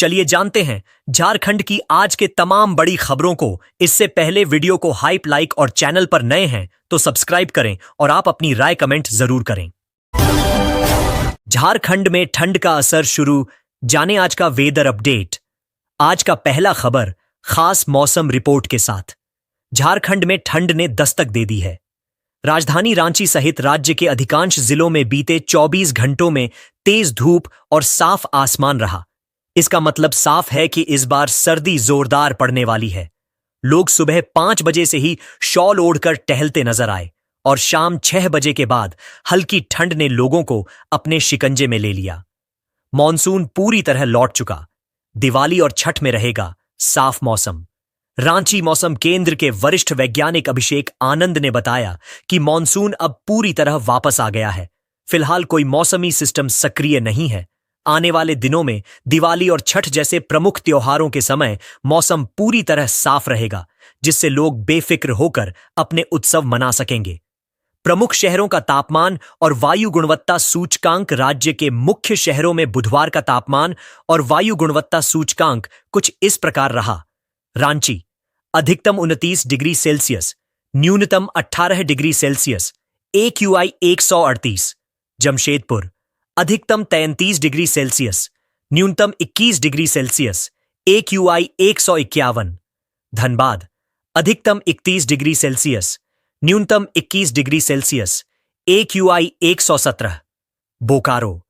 चलिए जानते हैं झारखंड की आज के तमाम बड़ी खबरों को। इससे पहले वीडियो को हाइप लाइक और चैनल पर नए हैं तो सब्सक्राइब करें और आप अपनी राय कमेंट जरूर करें। झारखंड में ठंड का असर शुरू, जाने आज का वेदर अपडेट। आज का पहला खबर खास मौसम रिपोर्ट के साथ। झारखंड में ठंड ने दस्तक दे दी है। राजधानी रांची सहित राज्य के अधिकांश जिलों में बीते 24 घंटों में तेज धूप और साफ आसमान रहा। इसका मतलब साफ है कि इस बार सर्दी जोरदार पड़ने वाली है। लोग सुबह 5 बजे से ही शॉल ओढ़कर टहलते नजर आए और शाम 6 बजे के बाद हल्की ठंड ने लोगों को अपने शिकंजे में ले लिया। मॉनसून पूरी तरह लौट चुका। दिवाली और छठ में रहेगा साफ मौसम। रांची मौसम केंद्र के वरिष्ठ वैज्ञानिक अभिषेक आनंद ने बताया कि मॉनसून अब पूरी तरह वापस आ गया है। फिलहाल कोई मौसमी सिस्टम सक्रिय नहीं है। आने वाले दिनों में दिवाली और छठ जैसे प्रमुख त्योहारों के समय मौसम पूरी तरह साफ रहेगा, जिससे लोग बेफिक्र होकर अपने उत्सव मना सकेंगे। प्रमुख शहरों का तापमान और वायु गुणवत्ता सूचकांक। राज्य के मुख्य शहरों में बुधवार का तापमान और वायु गुणवत्ता सूचकांक कुछ इस प्रकार रहा। रांची अधिकतम 29 डिग्री सेल्सियस, न्यूनतम 18 डिग्री सेल्सियस, AQI 138। जमशेदपुर अधिकतम 33 डिग्री सेल्सियस, न्यूनतम 21 डिग्री सेल्सियस, AQI 151। धनबाद अधिकतम 31 डिग्री सेल्सियस, न्यूनतम 21 डिग्री सेल्सियस, AQI 117। बोकारो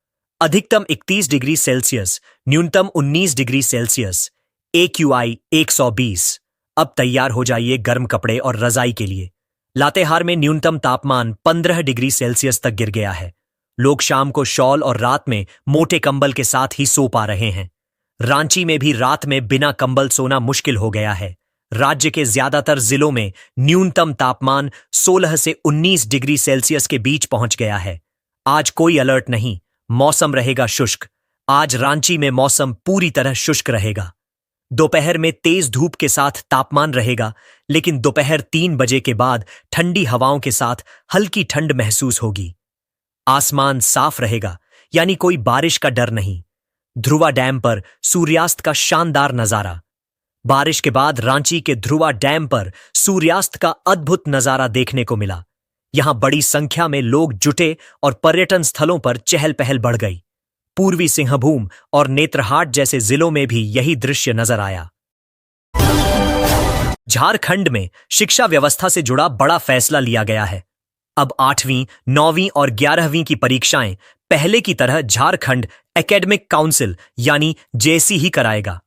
अधिकतम 31 डिग्री सेल्सियस, न्यूनतम 19 डिग्री सेल्सियस, AQI 120। अब तैयार हो जाइए गर्म कपड़े और रजाई के लिए। लातेहार में न्यूनतम तापमान 15 डिग्री सेल्सियस तक गिर गया है। लोग शाम को शॉल और रात में मोटे कंबल के साथ ही सो पा रहे हैं। रांची में भी रात में बिना कंबल सोना मुश्किल हो गया है। राज्य के ज्यादातर जिलों में न्यूनतम तापमान 16 से 19 डिग्री सेल्सियस के बीच पहुंच गया है। आज कोई अलर्ट नहीं, मौसम रहेगा शुष्क। आज रांची में मौसम पूरी तरह शुष्क रहेगा। दोपहर में तेज धूप के साथ तापमान रहेगा, लेकिन दोपहर 3 बजे के बाद ठंडी हवाओं के साथ हल्की ठंड महसूस होगी। आसमान साफ रहेगा, यानी कोई बारिश का डर नहीं। ध्रुवा डैम पर सूर्यास्त का शानदार नजारा। बारिश के बाद रांची के ध्रुवा डैम पर सूर्यास्त का अद्भुत नजारा देखने को मिला। यहां बड़ी संख्या में लोग जुटे और पर्यटन स्थलों पर चहल पहल बढ़ गई। पूर्वी सिंहभूम और नेत्रहाट जैसे जिलों में भी यही दृश्य नजर आया। झारखंड में शिक्षा व्यवस्था से जुड़ा बड़ा फैसला लिया गया है। अब 8वीं, 9वीं और 11वीं की परीक्षाएं पहले की तरह झारखंड एकेडमिक काउंसिल यानी जेसी ही कराएगा।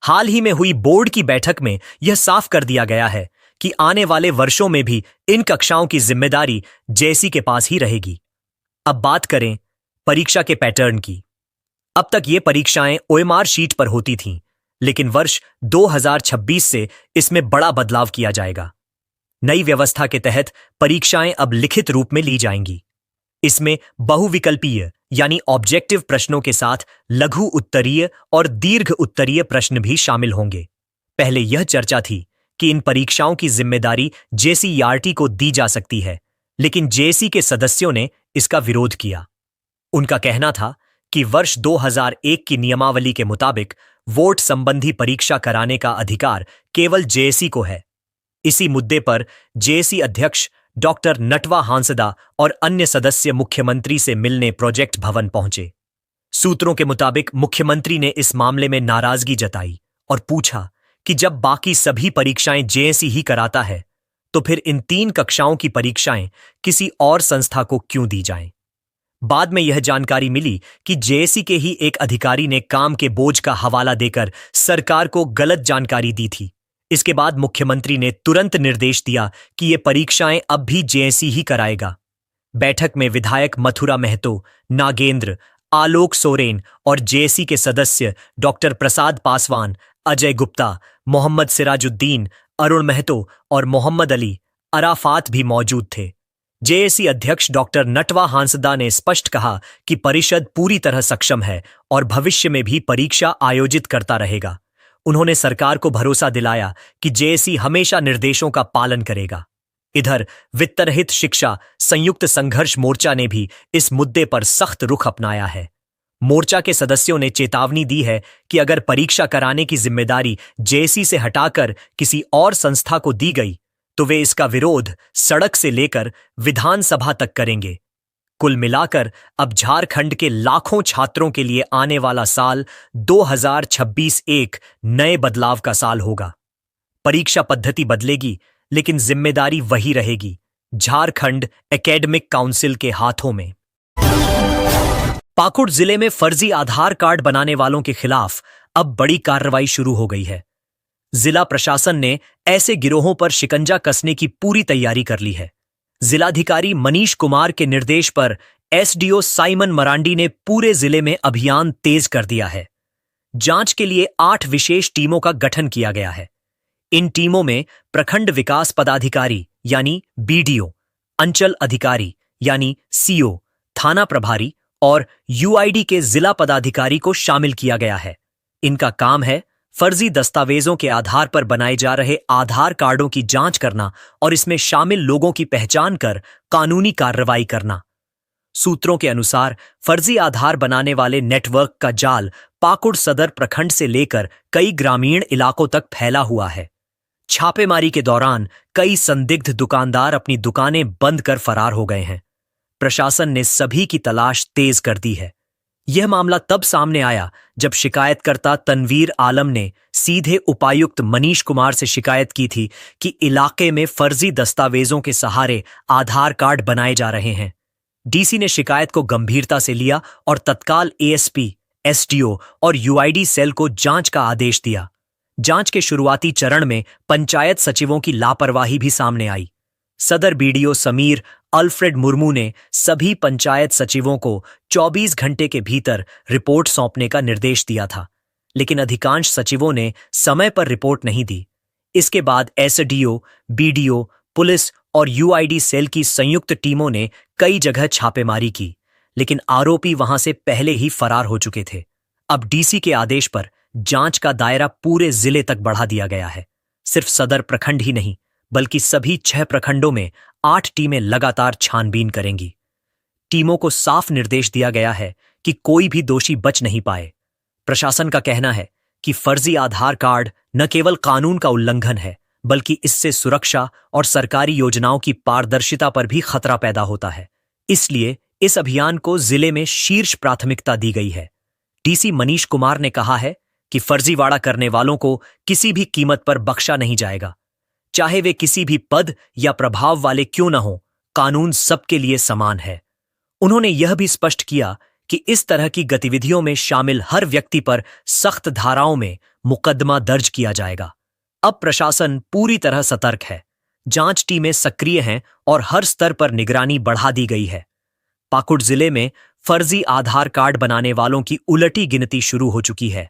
हाल ही में हुई बोर्ड की बैठक में यह साफ कर दिया गया है कि आने वाले वर्षों में भी इन कक्षाओं की जिम्मेदारी जेसी के पास ही रहेगी। अब बात करें परीक्षा के पैटर्न की। अब तक ये परीक्षाएं OMR शीट पर होती थीं, लेकिन वर्ष 2026 से इसमें बड़ा बदलाव किया जाएगा। नई व्यवस्था के तहत परीक्षाएं अब लिखित रूप में ली जाएंगी। इसमें बहुविकल्पीय यानी ऑब्जेक्टिव प्रश्नों के साथ लघु उत्तरीय और दीर्घ उत्तरीय प्रश्न भी शामिल होंगे। पहले यह चर्चा थी कि इन परीक्षाओं की जिम्मेदारी JCERT को दी जा सकती है, लेकिन JC के सदस्यों ने इसका विरोध किया। उनका कहना था कि वर्ष 2001 की नियमावली के मुताबिक वोट संबंधी परीक्षा कराने का अधिकार केवल JC को है। इसी मुद्दे पर JC अध्यक्ष डॉक्टर नटवा हांसदा और अन्य सदस्य मुख्यमंत्री से मिलने प्रोजेक्ट भवन पहुंचे। सूत्रों के मुताबिक मुख्यमंत्री ने इस मामले में नाराजगी जताई और पूछा कि जब बाकी सभी परीक्षाएं JC ही कराता है, तो फिर इन 3 कक्षाओं की परीक्षाएं किसी और संस्था को क्यों दी जाएं? बाद में यह जानकारी मिली कि JC के ही एक अधिकारी ने काम के बोझ का हवाला देकर सरकार को गलत जानकारी दी थी। इसके बाद मुख्यमंत्री ने तुरंत निर्देश दिया कि ये परीक्षाएं अब भी JC ही कराएगा। बैठक में विधायक मथुरा महतो, नागेंद्र, आलोक सोरेन और JC के सदस्य डॉक्टर प्रसाद पासवान, अजय गुप्ता, मोहम्मद सिराजुद्दीन, अरुण महतो और मोहम्मद अली अराफात भी मौजूद थे। JC अध्यक्ष डॉक्टर नटवा हांसदा ने स्पष्ट कहा कि परिषद पूरी तरह सक्षम है और भविष्य में भी परीक्षा आयोजित करता रहेगा। उन्होंने सरकार को भरोसा दिलाया कि JC हमेशा निर्देशों का पालन करेगा। इधर वित्तरहित शिक्षा संयुक्त संघर्ष मोर्चा ने भी इस मुद्दे पर सख्त रुख अपनाया है। मोर्चा के सदस्यों ने चेतावनी दी है कि अगर परीक्षा कराने की जिम्मेदारी जेएसई से हटाकर किसी और संस्था को दी गई तो वे इसका विरोध सड़क से लेकर विधानसभा तक करेंगे। कुल मिलाकर अब झारखंड के लाखों छात्रों के लिए आने वाला साल 2026 एक नए बदलाव का साल होगा। परीक्षा पद्धति बदलेगी लेकिन जिम्मेदारी वही रहेगी, झारखंड एकेडमिक काउंसिल के हाथों में। पाकुड़ जिले में फर्जी आधार कार्ड बनाने वालों के खिलाफ अब बड़ी कार्रवाई शुरू हो गई है। जिला प्रशासन ने ऐसे गिरोहों पर शिकंजा कसने की पूरी तैयारी कर ली है। जिलाधिकारी मनीष कुमार के निर्देश पर एसडीओ साइमन मरांडी ने पूरे जिले में अभियान तेज कर दिया है। जांच के लिए 8 विशेष टीमों का गठन किया गया है। इन टीमों में प्रखंड विकास पदाधिकारी यानी बीडीओ, अंचल अधिकारी यानी सीओ, थाना प्रभारी और यूआईडी के जिला पदाधिकारी को शामिल किया गया है। इनका काम है फर्जी दस्तावेजों के आधार पर बनाए जा रहे आधार कार्डों की जांच करना और इसमें शामिल लोगों की पहचान कर कानूनी कार्रवाई करना। सूत्रों के अनुसार फर्जी आधार बनाने वाले नेटवर्क का जाल पाकुड़ सदर प्रखंड से लेकर कई ग्रामीण इलाकों तक फैला हुआ है। छापेमारी के दौरान कई संदिग्ध दुकानदार अपनी दुकानें बंद कर फरार हो गए हैं। प्रशासन ने सभी की तलाश तेज कर दी है। यह मामला तब सामने आया जब शिकायतकर्ता तनवीर आलम ने सीधे उपायुक्त मनीष कुमार से शिकायत की थी कि इलाके में फर्जी दस्तावेजों के सहारे आधार कार्ड बनाए जा रहे हैं। डीसी ने शिकायत को गंभीरता से लिया और तत्काल एएसपी, एसडीओ और यूआईडी सेल को जांच का आदेश दिया। जांच के शुरुआती चरण में पंचायत सचिवों की लापरवाही भी सामने आई। सदर बीडीओ समीर अल्फ्रेड मुर्मू ने सभी पंचायत सचिवों को 24 घंटे के भीतर रिपोर्ट सौंपने का निर्देश दिया था, लेकिन अधिकांश सचिवों ने समय पर रिपोर्ट नहीं दी। इसके बाद एसडीओ, बीडीओ, पुलिस और यूआईडी सेल की संयुक्त टीमों ने कई जगह छापेमारी की, लेकिन आरोपी वहां से पहले ही फरार हो चुके थे। अब डीसी के आदेश पर जांच का दायरा पूरे जिले तक बढ़ा दिया गया है। सिर्फ सदर प्रखंड ही नहीं बल्कि सभी 6 प्रखंडों में 8 टीमें लगातार छानबीन करेंगी। टीमों को साफ निर्देश दिया गया है कि कोई भी दोषी बच नहीं पाए। प्रशासन का कहना है कि फर्जी आधार कार्ड न केवल कानून का उल्लंघन है बल्कि इससे सुरक्षा और सरकारी योजनाओं की पारदर्शिता पर भी खतरा पैदा होता है। इसलिए इस अभियान को जिले में शीर्ष प्राथमिकता दी गई है। डीसी मनीष कुमार ने कहा है कि फर्जीवाड़ा करने वालों को किसी भी कीमत पर बख्शा नहीं जाएगा, चाहे वे किसी भी पद या प्रभाव वाले क्यों न हो। कानून सबके लिए समान है। उन्होंने यह भी स्पष्ट किया कि इस तरह की गतिविधियों में शामिल हर व्यक्ति पर सख्त धाराओं में मुकदमा दर्ज किया जाएगा। अब प्रशासन पूरी तरह सतर्क है। जांच टीमें सक्रिय हैं और हर स्तर पर निगरानी बढ़ा दी गई है। पाकुड़ जिले में फर्जी आधार कार्ड बनाने वालों की उलटी गिनती शुरू हो चुकी है।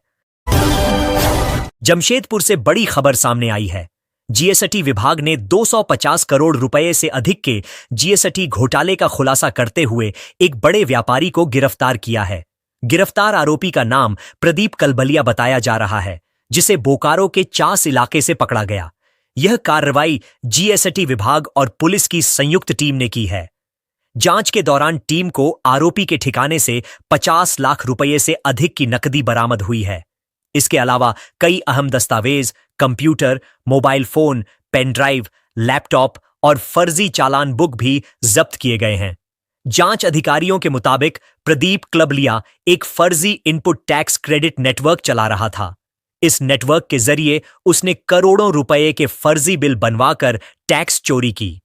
जमशेदपुर से बड़ी खबर सामने आई है। जीएसटी विभाग ने 250 करोड़ रुपए से अधिक के जीएसटी घोटाले का खुलासा करते हुए एक बड़े व्यापारी को गिरफ्तार किया है। गिरफ्तार आरोपी का नाम प्रदीप कलबलिया बताया जा रहा है, जिसे बोकारो के चास इलाके से पकड़ा गया। यह कार्रवाई जीएसटी विभाग और पुलिस की संयुक्त टीम ने की है। जांच के दौरान टीम को आरोपी के ठिकाने से 50 लाख रुपए से अधिक की नकदी बरामद हुई है। इसके अलावा कई अहम दस्तावेज, computer, mobile phone, pen drive, laptop और फर्जी चालान बुक भी जब्त किए गए हैं। जांच अधिकारियों के मुताबिक प्रदीप कलबलिया एक फर्जी इनपुट टैक्स क्रेडिट नेटवर्क चला रहा था। इस नेटवर्क के जरिए उसने करोड़ों रुपए के फर्जी बिल बनवाकर टैक्स चोरी की।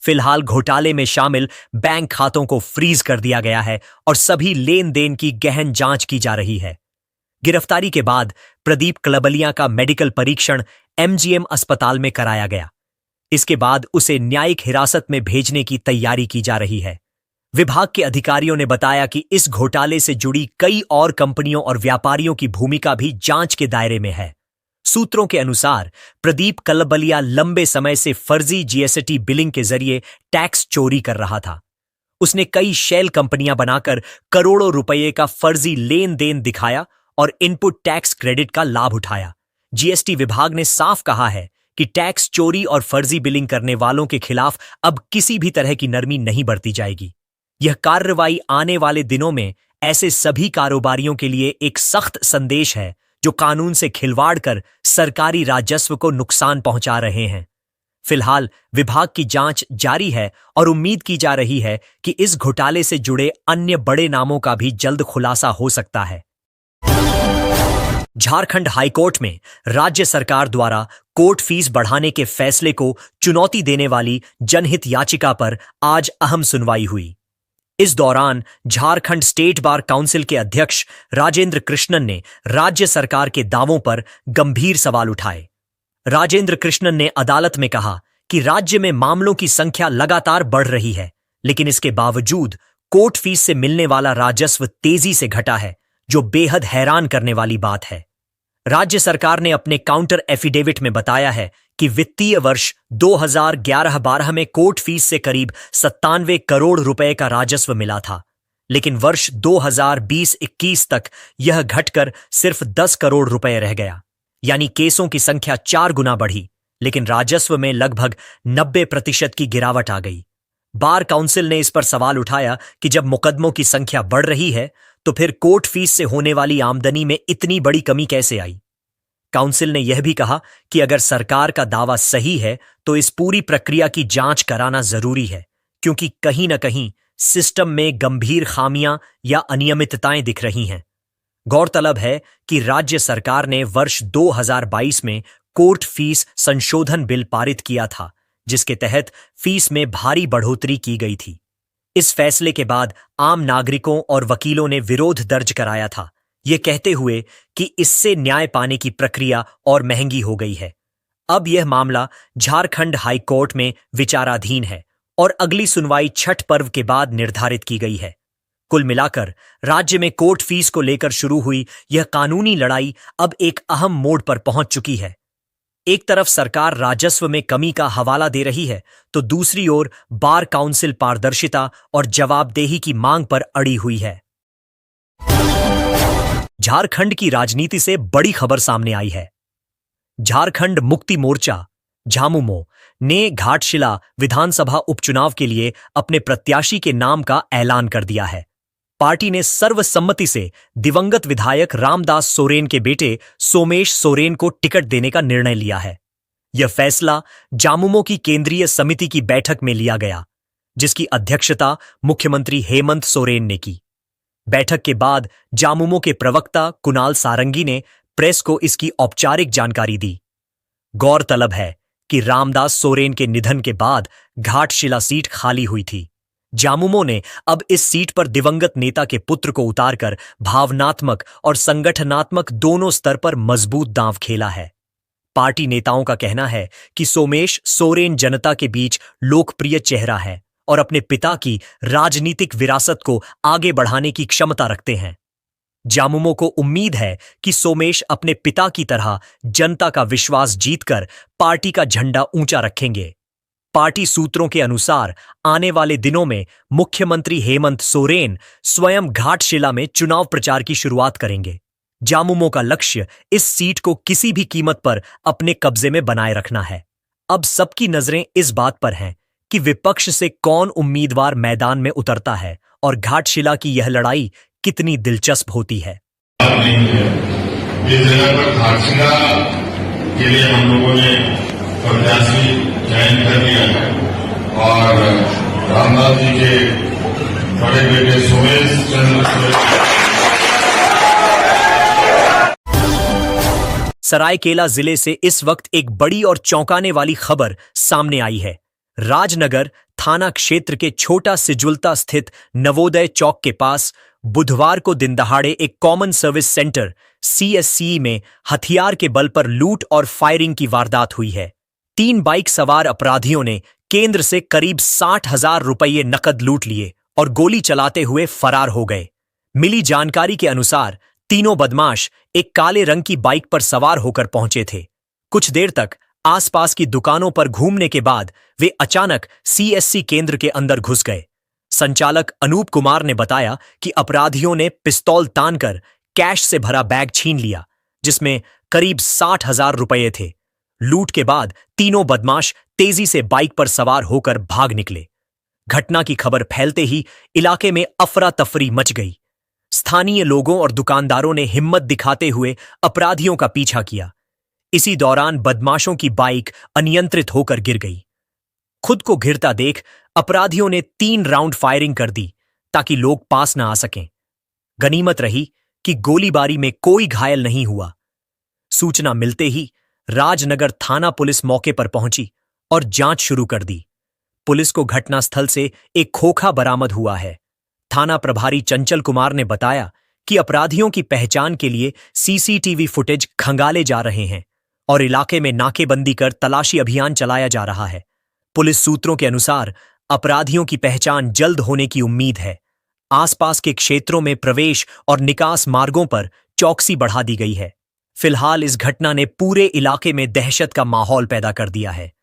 फिलहाल घोटाले में शामिल बैंक खातों को फ्रीज कर दिया गया है और सभी लेन देन की गहन जांच की जा रही है। गिरफ्तारी के बाद प्रदीप कलबलिया का मेडिकल परीक्षण एमजीएम अस्पताल में कराया गया। इसके बाद उसे न्यायिक हिरासत में भेजने की तैयारी की जा रही है। विभाग के अधिकारियों ने बताया कि इस घोटाले से जुड़ी कई और कंपनियों और व्यापारियों की भूमिका भी जांच के दायरे में है। सूत्रों के अनुसार प्रदीप कलबलिया लंबे समय से फर्जी जीएसटी बिलिंग के जरिए टैक्स चोरी कर रहा था। उसने कई शेल कंपनियां बनाकर करोड़ों रुपए का फर्जी लेन देन दिखाया और इनपुट टैक्स क्रेडिट का लाभ उठाया। जीएसटी विभाग ने साफ कहा है कि टैक्स चोरी और फर्जी बिलिंग करने वालों के खिलाफ अब किसी भी तरह की नरमी नहीं बरती जाएगी। यह कार्रवाई आने वाले दिनों में ऐसे सभी कारोबारियों के लिए एक सख्त संदेश है जो कानून से खिलवाड़ कर सरकारी राजस्व को नुकसान पहुंचा रहे हैं। फिलहाल विभाग की जांच जारी है और उम्मीद की जा रही है कि इस घोटाले से जुड़े अन्य बड़े नामों का भी जल्द खुलासा हो सकता है। झारखंड हाईकोर्ट में राज्य सरकार द्वारा कोर्ट फीस बढ़ाने के फैसले को चुनौती देने वाली जनहित याचिका पर आज अहम सुनवाई हुई। इस दौरान झारखंड स्टेट बार काउंसिल के अध्यक्ष राजेंद्र कृष्णन ने राज्य सरकार के दावों पर गंभीर सवाल उठाए। राजेंद्र कृष्णन ने अदालत में कहा कि राज्य में मामलों की संख्या लगातार बढ़ रही है, लेकिन इसके बावजूद कोर्ट फीस से मिलने वाला राजस्व तेजी से घटा है, जो बेहद हैरान करने वाली बात है। राज्य सरकार ने अपने काउंटर एफिडेविट में बताया है कि वित्तीय वर्ष 2011-12 में कोर्ट फीस से करीब 97 करोड़ रुपए का राजस्व मिला था, लेकिन वर्ष 2020-21 तक यह घटकर सिर्फ 10 करोड़ रुपए रह गया। यानी केसों की संख्या 4 गुना बढ़ी, लेकिन राजस्व में लगभग 90% की गिरावट आ गई। बार काउंसिल ने इस पर सवाल उठाया कि जब मुकदमों की संख्या बढ़ रही है तो फिर कोर्ट फीस से होने वाली आमदनी में इतनी बड़ी कमी कैसे आई। काउंसिल ने यह भी कहा कि अगर सरकार का दावा सही है तो इस पूरी प्रक्रिया की जांच कराना जरूरी है, क्योंकि कहीं न कहीं सिस्टम में गंभीर खामियां या अनियमितताएं दिख रही हैं। गौरतलब है कि राज्य सरकार ने वर्ष 2022 में कोर्ट फीस संशोधन बिल पारित किया था, जिसके तहत फीस में भारी बढ़ोतरी की गई थी। इस फैसले के बाद आम नागरिकों और वकीलों ने विरोध दर्ज कराया था, ये कहते हुए कि इससे न्याय पाने की प्रक्रिया और महंगी हो गई है। अब यह मामला झारखंड हाई कोर्ट में विचाराधीन है और अगली सुनवाई छठ पर्व के बाद निर्धारित की गई है। कुल मिलाकर राज्य में कोर्ट फीस को लेकर शुरू हुई यह कानूनी लड़ाई अब एक अहम मोड़ पर पहुंच चुकी है। एक तरफ सरकार राजस्व में कमी का हवाला दे रही है, तो दूसरी ओर बार काउंसिल पारदर्शिता और जवाबदेही की मांग पर अड़ी हुई है। झारखंड की राजनीति से बड़ी खबर सामने आई है। झारखंड मुक्ति मोर्चा झामुमो ने घाटशिला विधानसभा उपचुनाव के लिए अपने प्रत्याशी के नाम का ऐलान कर दिया है। पार्टी ने सर्वसम्मति से दिवंगत विधायक रामदास सोरेन के बेटे सोमेश सोरेन को टिकट देने का निर्णय लिया है। यह फैसला झामुमो की केंद्रीय समिति की बैठक में लिया गया, जिसकी अध्यक्षता मुख्यमंत्री हेमंत सोरेन ने की। बैठक के बाद झामुमो के प्रवक्ता कुणाल सारंगी ने प्रेस को इसकी औपचारिक जानकारी दी। गौरतलब है कि रामदास सोरेन के निधन के बाद घाटशिला सीट खाली हुई थी। झामुमो ने अब इस सीट पर दिवंगत नेता के पुत्र को उतारकर भावनात्मक और संगठनात्मक दोनों स्तर पर मजबूत दांव खेला है। पार्टी नेताओं का कहना है कि सोमेश सोरेन जनता के बीच लोकप्रिय चेहरा है और अपने पिता की राजनीतिक विरासत को आगे बढ़ाने की क्षमता रखते हैं। झामुमो को उम्मीद है कि सोमेश अपने पिता की तरह जनता का विश्वास जीतकर पार्टी का झंडा ऊंचा रखेंगे। पार्टी सूत्रों के अनुसार आने वाले दिनों में मुख्यमंत्री हेमंत सोरेन स्वयं घाटशिला में चुनाव प्रचार की शुरुआत करेंगे। झामुमो का लक्ष्य इस सीट को किसी भी कीमत पर अपने कब्जे में बनाए रखना है। अब सबकी नजरें इस बात पर हैं कि विपक्ष से कौन उम्मीदवार मैदान में उतरता है और घाटशिला की यह लड़ाई कितनी दिलचस्प होती है। इस जगह पर घाटशिला के लिए हम लोगों ने प्रत्याशी चयन कर दिया है और रामदास जी के बड़े बेटे सोमेश चंद्र सरायकेला जिले से इस वक्त एक बड़ी और चौंकाने वाली खबर सामने आई है। राजनगर थाना क्षेत्र के छोटा सिजुलता स्थित नवोदय चौक के पास बुधवार को दिनदहाड़े एक कॉमन सर्विस सेंटर CSC में हथियार के बल पर लूट और फायरिंग की वारदात हुई है। 3 बाइक सवार अपराधियों ने केंद्र से करीब 60,000 रुपये नकद लूट लिए और गोली चलाते हुए फरार हो गए। मिली जानकारी के अनुसार तीनों बदमाश एक काले रंग की बाइक पर सवार होकर पहुंचे थे। कुछ देर तक आसपास की दुकानों पर घूमने के बाद वे अचानक CSC केंद्र के अंदर घुस गए। संचालक अनूप कुमार ने बताया कि अपराधियों ने पिस्तौल तानकर कैश से भरा बैग छीन लिया, जिसमें करीब 60,000 रुपये थे। लूट के बाद तीनों बदमाश तेजी से बाइक पर सवार होकर भाग निकले। घटना की खबर फैलते ही इलाके में अफरा तफरी मच गई। स्थानीय लोगों और दुकानदारों ने हिम्मत दिखाते हुए अपराधियों का पीछा किया। इसी दौरान बदमाशों की बाइक अनियंत्रित होकर गिर गई। खुद को घिरता देख अपराधियों ने 3 राउंड फायरिंग कर दी ताकि लोग पास न आ सकें। गनीमत रही कि गोलीबारी में कोई घायल नहीं हुआ। सूचना मिलते ही राजनगर थाना पुलिस मौके पर पहुंची और जांच शुरू कर दी। पुलिस को घटनास्थल से एक खोखा बरामद हुआ है। थाना प्रभारी चंचल कुमार ने बताया कि अपराधियों की पहचान के लिए सीसीटीवी फुटेज खंगाले जा रहे हैं और इलाके में नाकेबंदी कर तलाशी अभियान चलाया जा रहा है। पुलिस सूत्रों के अनुसार अपराधियों की पहचान जल्द होने की उम्मीद है। आसपास के क्षेत्रों में प्रवेश और निकास मार्गों पर चौकसी बढ़ा दी गई है। फिलहाल इस घटना ने पूरे इलाके में दहशत का माहौल पैदा कर दिया है।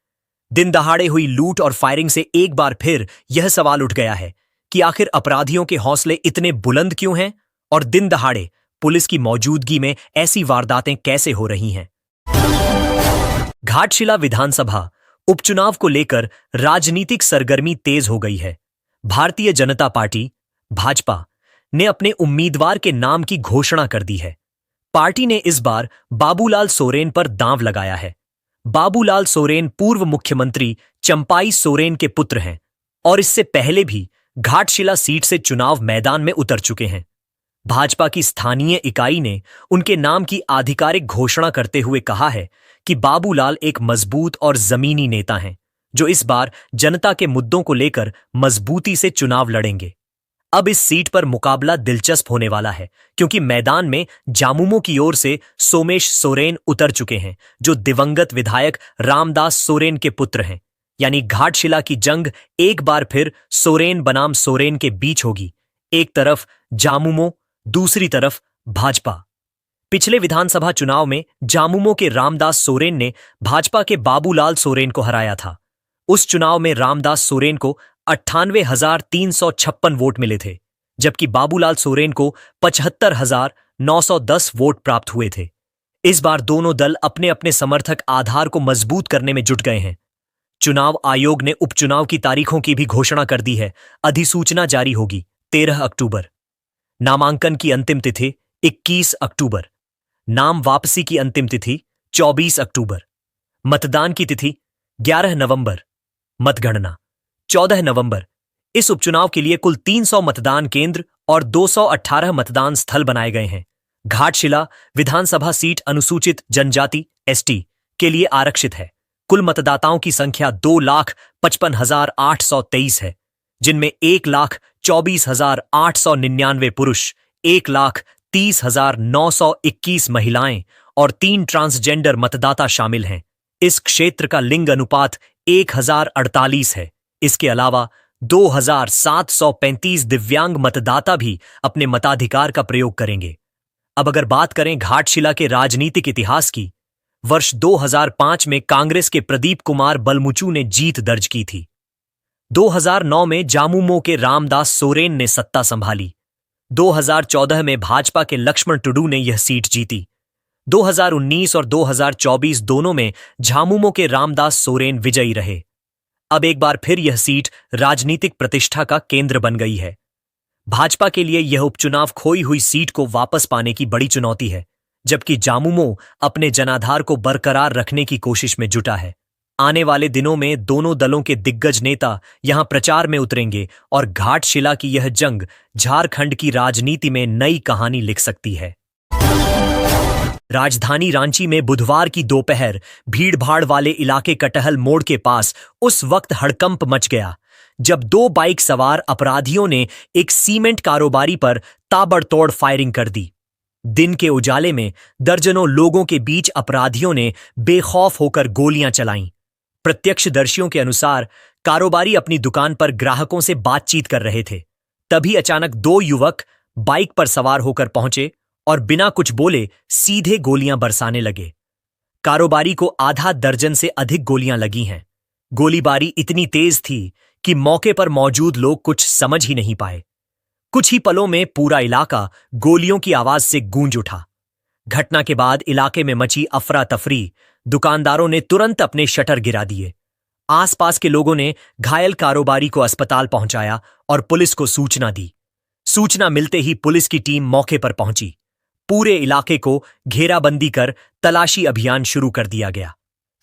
दिन दहाड़े हुई लूट और फायरिंग से एक बार फिर यह सवाल उठ गया है कि आखिर अपराधियों के हौसले इतने बुलंद क्यों हैं और दिन दहाड़े पुलिस की मौजूदगी में ऐसी वारदातें कैसे हो रही हैं। घाटशिला विधानसभा उपचुनाव को लेकर राजनीतिक सरगर्मी तेज हो गई है। भारतीय जनता पार्टी भाजपा ने अपने उम्मीदवार के नाम की घोषणा कर दी है। पार्टी ने इस बार बाबूलाल सोरेन पर दांव लगाया है। बाबूलाल सोरेन पूर्व मुख्यमंत्री चंपाई सोरेन के पुत्र हैं और इससे पहले भी घाटशिला सीट से चुनाव मैदान में उतर चुके हैं। भाजपा की स्थानीय इकाई ने उनके नाम की आधिकारिक घोषणा करते हुए कहा है कि बाबूलाल एक मजबूत और जमीनी नेता हैं जो इस बार जनता के मुद्दों को लेकर मजबूती से चुनाव लड़ेंगे। अब इस सीट पर मुकाबला दिलचस्प होने वाला है क्योंकि मैदान में जामुमो की ओर से सोमेश सोरेन उतर चुके हैं जो दिवंगत विधायक रामदास सोरेन के पुत्र हैं। यानी घाटशिला की जंग एक बार फिर सोरेन बनाम सोरेन के बीच होगी। एक तरफ जामुमो, दूसरी तरफ भाजपा। पिछले विधानसभा चुनाव में जामुमो के रामदास सोरेन ने भाजपा के बाबूलाल सोरेन को हराया था। उस चुनाव में रामदास सोरेन को 98,356 वोट मिले थे जबकि बाबूलाल सोरेन को 75,910 वोट प्राप्त हुए थे। इस बार दोनों दल अपने अपने समर्थक आधार को मजबूत करने में जुट गए हैं। चुनाव आयोग ने उपचुनाव की तारीखों की भी घोषणा कर दी है। अधिसूचना जारी होगी 13 अक्टूबर। नामांकन की अंतिम तिथि 21 अक्टूबर। नाम वापसी की अंतिम तिथि 24 अक्टूबर। मतदान की तिथि 11 नवंबर। मतगणना 14 नवंबर। इस उपचुनाव के लिए कुल 300 मतदान केंद्र और 218 मतदान स्थल बनाए गए हैं। घाटशिला विधानसभा सीट अनुसूचित जनजाति एसटी के लिए आरक्षित है। कुल मतदाताओं की संख्या 2,55,823 है जिनमें 1,24,899 पुरुष, 1,30,921 महिलाएं और 3 ट्रांसजेंडर मतदाता शामिल हैं। इस क्षेत्र का लिंग अनुपात 1,048 है। इसके अलावा 2,735 दिव्यांग मतदाता भी अपने मताधिकार का प्रयोग करेंगे। अब अगर बात करें घाटशिला के राजनीतिक इतिहास की, वर्ष 2005 में कांग्रेस के प्रदीप कुमार बलमुचू ने जीत दर्ज की थी। 2009 में जामुमो के रामदास सोरेन ने सत्ता संभाली। 2014 में भाजपा के लक्ष्मण टुडू ने यह सीट जीती। 2019 और 2024 दोनों में झामुमो के रामदास सोरेन विजयी रहे। अब एक बार फिर यह सीट राजनीतिक प्रतिष्ठा का केंद्र बन गई है। भाजपा के लिए यह उपचुनाव खोई हुई सीट को वापस पाने की बड़ी चुनौती है, जबकि जामुमो अपने जनाधार को बरकरार रखने की कोशिश में जुटा है। आने वाले दिनों में दोनों दलों के दिग्गज नेता यहां प्रचार में उतरेंगे और घाटशिला की यह जंग झारखंड की राजनीति में नई कहानी लिख सकती है। राजधानी रांची में बुधवार की दोपहर भीड़भाड़ वाले इलाके कटहल मोड़ के पास उस वक्त हड़कंप मच गया जब 2 बाइक सवार अपराधियों ने एक सीमेंट कारोबारी पर ताबड़तोड़ फायरिंग कर दी। दिन के उजाले में दर्जनों लोगों के बीच अपराधियों ने बेखौफ होकर गोलियां चलाईं। प्रत्यक्षदर्शियों के अनुसार कारोबारी अपनी दुकान पर ग्राहकों से बातचीत कर रहे थे। तभी अचानक 2 युवक बाइक पर सवार होकर पहुंचे और बिना कुछ बोले सीधे गोलियां बरसाने लगे। कारोबारी को आधा दर्जन से अधिक गोलियां लगी हैं। गोलीबारी इतनी तेज थी कि मौके पर मौजूद लोग कुछ समझ ही नहीं पाए। कुछ ही पलों में पूरा इलाका गोलियों की आवाज से गूंज उठा। घटना के बाद इलाके में मची अफरा तफरी। दुकानदारों ने तुरंत अपने शटर गिरा दिए। आसपास के लोगों ने घायल कारोबारी को अस्पताल पहुंचाया और पुलिस को सूचना दी। सूचना मिलते ही पुलिस की टीम मौके पर पहुंची। पूरे इलाके को घेराबंदी कर तलाशी अभियान शुरू कर दिया गया।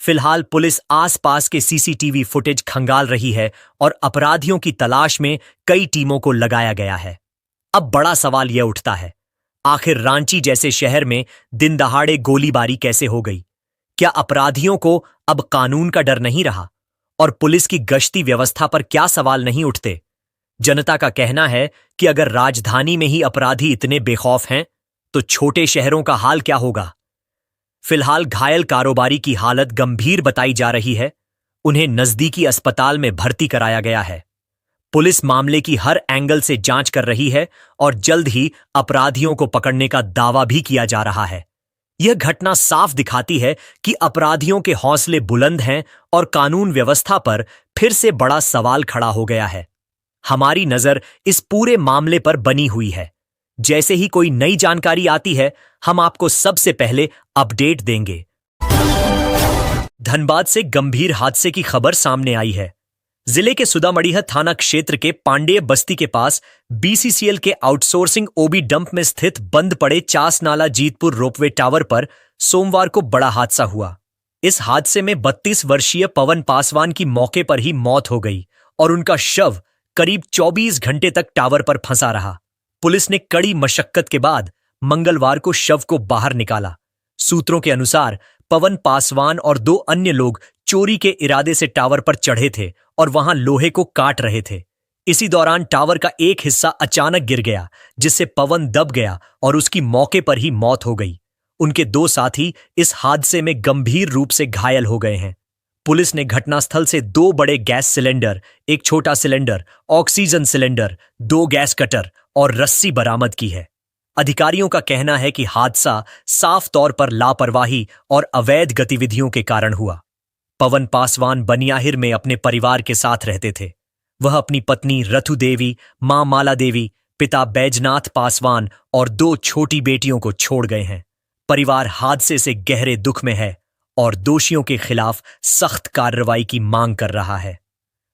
फिलहाल पुलिस आसपास के सीसीटीवी फुटेज खंगाल रही है और अपराधियों की तलाश में कई टीमों को लगाया गया है। अब बड़ा सवाल यह उठता है, आखिर रांची जैसे शहर में दिन दहाड़े गोलीबारी कैसे हो गई? क्या अपराधियों को अब कानून का डर नहीं रहा? और पुलिस की गश्ती व्यवस्था पर क्या सवाल नहीं उठते? जनता का कहना है कि अगर राजधानी में ही अपराधी इतने बेखौफ हैं, तो छोटे शहरों का हाल क्या होगा? फिलहाल घायल कारोबारी की हालत गंभीर बताई जा रही है। उन्हें नजदीकी अस्पताल में भर्ती कराया गया है। पुलिस मामले की हर एंगल से जांच कर रही है और जल्द ही अपराधियों को पकड़ने का दावा भी किया जा रहा है। यह घटना साफ दिखाती है कि अपराधियों के हौसले बुलंद हैं और कानून व्यवस्था पर फिर से बड़ा सवाल खड़ा हो गया है। हमारी नजर इस पूरे मामले पर बनी हुई है। जैसे ही कोई नई जानकारी आती है, हम आपको सबसे पहले अपडेट देंगे। धनबाद से गंभीर हादसे की खबर सामने आई है। जिले के सुदामड़ीह थाना क्षेत्र के पांडेय बस्ती के पास बीसीसीएल के आउटसोर्सिंग ओबी डंप में स्थित बंद पड़े चास नाला जीतपुर रोपवे टावर पर सोमवार को बड़ा हादसा हुआ। इस हादसे में 32 वर्षीय पवन पासवान की मौके पर ही मौत हो गई और उनका शव करीब 24 घंटे तक टावर पर फंसा रहा। पुलिस ने कड़ी मशक्कत के बाद मंगलवार को शव को बाहर निकाला। सूत्रों के अनुसार पवन पासवान और 2 अन्य लोग चोरी के इरादे से टावर पर चढ़े थे और वहां लोहे को काट रहे थे। इसी दौरान टावर का एक हिस्सा अचानक गिर गया, जिससे पवन दब गया और उसकी मौके पर ही मौत हो गई। उनके 2 साथी इस हादसे में गंभीर रूप से घायल हो गए हैं। पुलिस ने घटनास्थल से 2 बड़े गैस सिलेंडर, एक छोटा cylinder, oxygen cylinder, 2 gas cutter और रस्सी बरामद की है। अधिकारियों का कहना है कि हादसा साफ तौर पर लापरवाही और अवैध गतिविधियों के कारण हुआ। पवन पासवान बनियाहिर में अपने परिवार के साथ रहते थे। वह अपनी पत्नी रथु देवी, मां माला देवी, पिता बैजनाथ पासवान और 2 छोटी बेटियों को छोड़ गए हैं। परिवार हादसे से गहरे दुख में है और दोषियों के खिलाफ सख्त कार्रवाई की मांग कर रहा है।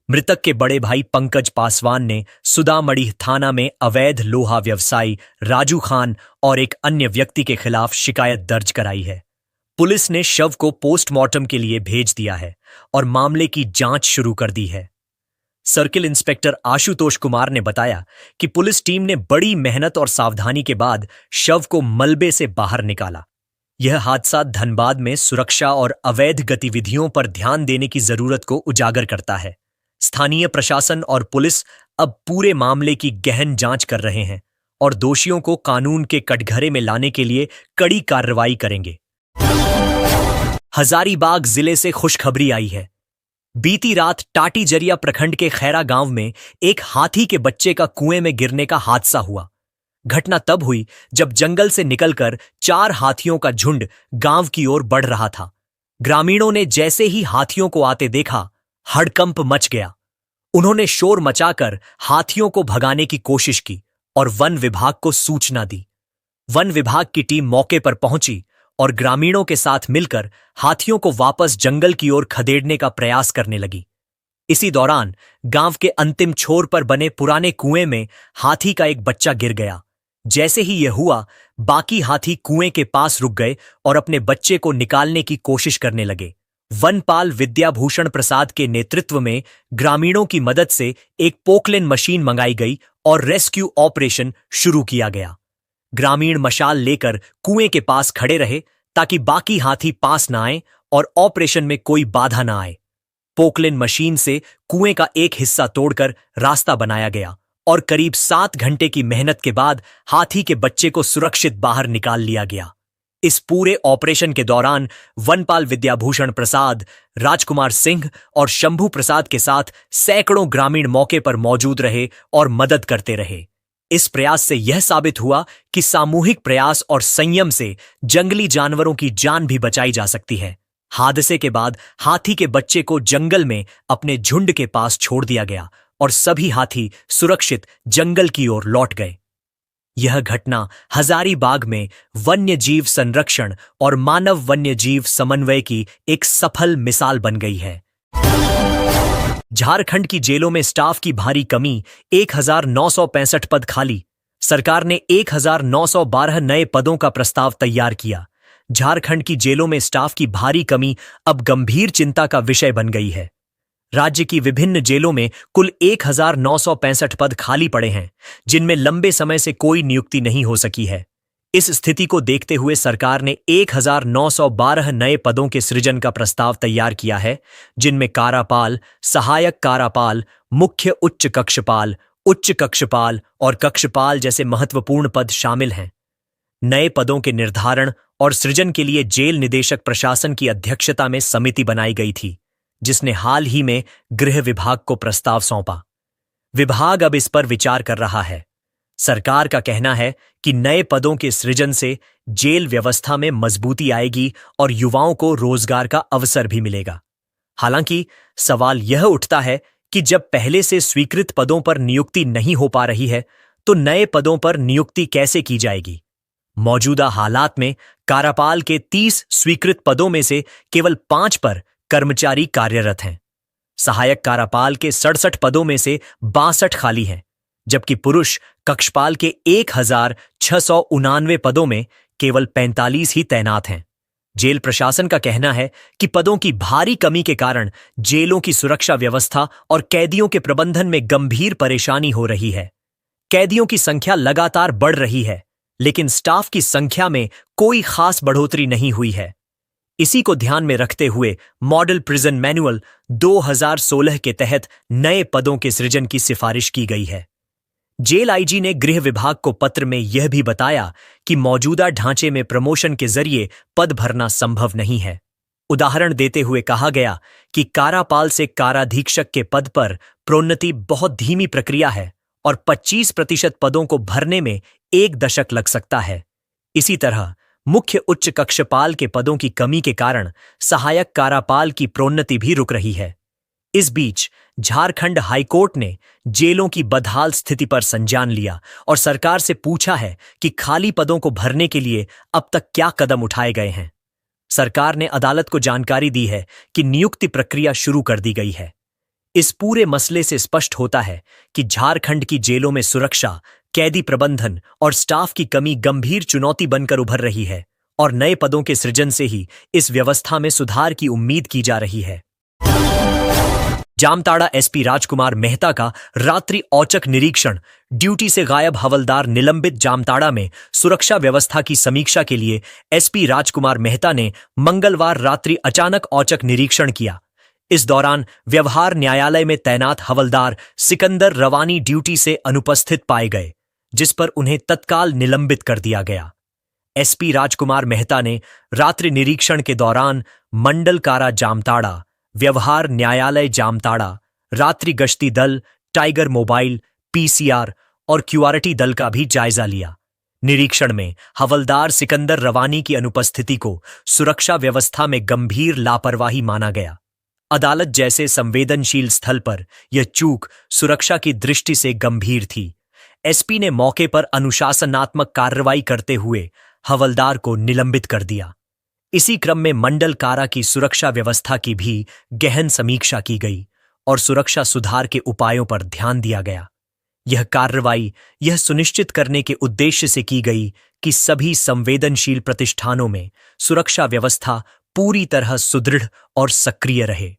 मृतक के बड़े भाई पंकज पासवान ने सुदामड़ीह थाना में अवैध लोहा व्यवसायी राजू खान और एक अन्य व्यक्ति के खिलाफ शिकायत दर्ज कराई है। पुलिस ने शव को पोस्टमार्टम के लिए भेज दिया है और मामले की जांच शुरू कर दी है। सर्किल इंस्पेक्टर आशुतोष कुमार ने बताया कि पुलिस टीम ने बड़ी मेहनत और सावधानी के बाद शव को मलबे से बाहर निकाला। यह हादसा धनबाद में सुरक्षा और अवैध गतिविधियों पर ध्यान देने की जरूरत को उजागर करता है। स्थानीय प्रशासन और पुलिस अब पूरे मामले की गहन जांच कर रहे हैं और दोषियों को कानून के कटघरे में लाने के लिए कड़ी कार्रवाई करेंगे। हजारीबाग जिले से खुशखबरी आई है। बीती रात टाटीजरिया प्रखंड के खैरा गांव में एक हाथी के बच्चे का कुएं में गिरने का हादसा हुआ। घटना तब हुई जब जंगल से निकलकर 4 हाथियों का झुंड गांव की ओर बढ़ रहा था। ग्रामीणों ने जैसे ही हाथियों को आते देखा, हड़कंप मच गया। उन्होंने शोर मचाकर हाथियों को भगाने की कोशिश की और वन विभाग को सूचना दी। वन विभाग की टीम मौके पर पहुंची और ग्रामीणों के साथ मिलकर हाथियों को वापस जंगल की ओर खदेड़ने का प्रयास करने लगी। इसी दौरान गांव के अंतिम छोर पर बने पुराने कुएं में हाथी का एक बच्चा गिर गया। जैसे ही यह हुआ, बाकी हाथी कुएं के पास रुक गए और अपने बच्चे को निकालने की कोशिश करने लगे। वनपाल विद्याभूषण प्रसाद के नेतृत्व में ग्रामीणों की मदद से एक पोकलेन मशीन मंगाई गई और रेस्क्यू ऑपरेशन शुरू किया गया। ग्रामीण मशाल लेकर कुएं के पास खड़े रहे ताकि बाकी हाथी पास न आए और ऑपरेशन में कोई बाधा न आए। पोकलेन मशीन से कुएं का एक हिस्सा तोड़कर रास्ता बनाया गया और करीब 7 घंटे की मेहनत के बाद हाथी के बच्चे को सुरक्षित बाहर निकाल लिया गया। इस पूरे ऑपरेशन के दौरान वनपाल विद्याभूषण प्रसाद, राजकुमार सिंह और शंभू प्रसाद के साथ सैकड़ों ग्रामीण मौके पर मौजूद रहे और मदद करते रहे। इस प्रयास से यह साबित हुआ कि सामूहिक प्रयास और संयम से जंगली जानवरों की जान भी बचाई जा सकती है। हादसे के बाद हाथी के बच्चे को जंगल में अपने झुंड के पास छोड़ दिया गया और सभी हाथी सुरक्षित जंगल की ओर लौट गए। यह घटना हजारीबाग में वन्य जीव संरक्षण और मानव वन्य जीव समन्वय की एक सफल मिसाल बन गई है। झारखंड की जेलों में स्टाफ की भारी कमी, 1965 पद खाली। सरकार ने 1912 नए पदों का प्रस्ताव तैयार किया। झारखंड की जेलों में स्टाफ की भारी कमी अब गंभीर चिंता का विषय बन गई है। राज्य की विभिन्न जेलों में कुल 1965 पद खाली पड़े हैं, जिनमें लंबे समय से कोई नियुक्ति नहीं हो सकी है। इस स्थिति को देखते हुए सरकार ने 1912 नए पदों के सृजन का प्रस्ताव तैयार किया है, जिनमें कारापाल, सहायक कारापाल, मुख्य उच्च कक्षपाल और कक्षपाल जैसे महत्वपूर्ण पद शामिल हैं। नए पदों के निर्धारण और सृजन के लिए जेल निदेशक प्रशासन की अध्यक्षता में समिति बनाई गई थी, जिसने हाल ही में गृह विभाग को प्रस्ताव सौंपा। विभाग अब इस पर विचार कर रहा है। सरकार का कहना है कि नए पदों के सृजन से जेल व्यवस्था में मजबूती आएगी और युवाओं को रोजगार का अवसर भी मिलेगा। हालांकि सवाल यह उठता है कि जब पहले से स्वीकृत पदों पर नियुक्ति नहीं हो पा रही है, तो नए पदों पर नियुक्ति कैसे की जाएगी? मौजूदा हालात में कारापाल के 30 स्वीकृत पदों में से केवल 5 पर कर्मचारी कार्यरत हैं। सहायक कारापाल के 67 पदों में से 62 खाली हैं, जबकि पुरुष कक्षपाल के 1699 पदों में केवल 45 ही तैनात हैं। जेल प्रशासन का कहना है कि पदों की भारी कमी के कारण जेलों की सुरक्षा व्यवस्था और कैदियों के प्रबंधन में गंभीर परेशानी हो रही है। कैदियों की संख्या लगातार बढ़ रही है, लेकिन स्टाफ की संख्या में कोई खास बढ़ोतरी नहीं हुई है। इसी को ध्यान में रखते हुए मॉडल प्रिजन मैनुअल 2016 के तहत नए पदों के सृजन की सिफारिश की गई है। जेल आईजी ने गृह विभाग को पत्र में यह भी बताया कि मौजूदा ढांचे में प्रमोशन के जरिए पद भरना संभव नहीं है। उदाहरण देते हुए कहा गया कि कारापाल से काराधीक्षक के पद पर प्रोन्नति बहुत धीमी प्रक्रिया है और 25% पदों को भरने में 1 दशक लग सकता है। इसी तरह मुख्य उच्च कक्षपाल के पदों की कमी के कारण सहायक कारापाल की प्रोन्नति भी रुक रही है। इस बीच झारखंड हाईकोर्ट ने जेलों की बदहाल स्थिति पर संज्ञान लिया और सरकार से पूछा है कि खाली पदों को भरने के लिए अब तक क्या कदम उठाए गए हैं। सरकार ने अदालत को जानकारी दी है कि नियुक्ति प्रक्रिया शुरू कर दी गई है। इस पूरे मसले से स्पष्ट होता है कि झारखंड की जेलों में सुरक्षा, कैदी प्रबंधन और स्टाफ की कमी गंभीर चुनौती बनकर उभर रही है और नए पदों के सृजन से ही इस व्यवस्था में सुधार की उम्मीद की जा रही है। जामताड़ा एसपी राजकुमार मेहता का रात्रि औचक निरीक्षण, ड्यूटी से गायब हवलदार निलंबित। जामताड़ा में सुरक्षा व्यवस्था की समीक्षा के लिए एसपी राजकुमार मेहता ने मंगलवार रात्रि अचानक औचक निरीक्षण किया। इस दौरान व्यवहार न्यायालय में तैनात हवलदार सिकंदर रवानी ड्यूटी से अनुपस्थित पाए गए, जिस पर उन्हें तत्काल निलंबित कर दिया गया। एसपी राजकुमार मेहता ने रात्रि निरीक्षण के दौरान मंडल कारा जामताड़ा, व्यवहार न्यायालय जामताड़ा, रात्रि गश्ती दल, टाइगर मोबाइल, पीसीआर और क्यूआरटी दल का भी जायजा लिया। निरीक्षण में हवलदार सिकंदर रवानी की अनुपस्थिति को सुरक्षा व्यवस्था में गंभीर लापरवाही माना गया। अदालत जैसे संवेदनशील स्थल पर यह चूक सुरक्षा की दृष्टि से गंभीर थी। एसपी ने मौके पर अनुशासनात्मक कार्रवाई करते हुए हवलदार को निलंबित कर दिया। इसी क्रम में मंडल कारा की सुरक्षा व्यवस्था की भी गहन समीक्षा की गई और सुरक्षा सुधार के उपायों पर ध्यान दिया गया। यह कार्रवाई यह सुनिश्चित करने के उद्देश्य से की गई कि सभी संवेदनशील प्रतिष्ठानों में सुरक्षा व्यवस्था पूरी तरह सुदृढ़ और सक्रिय रहे।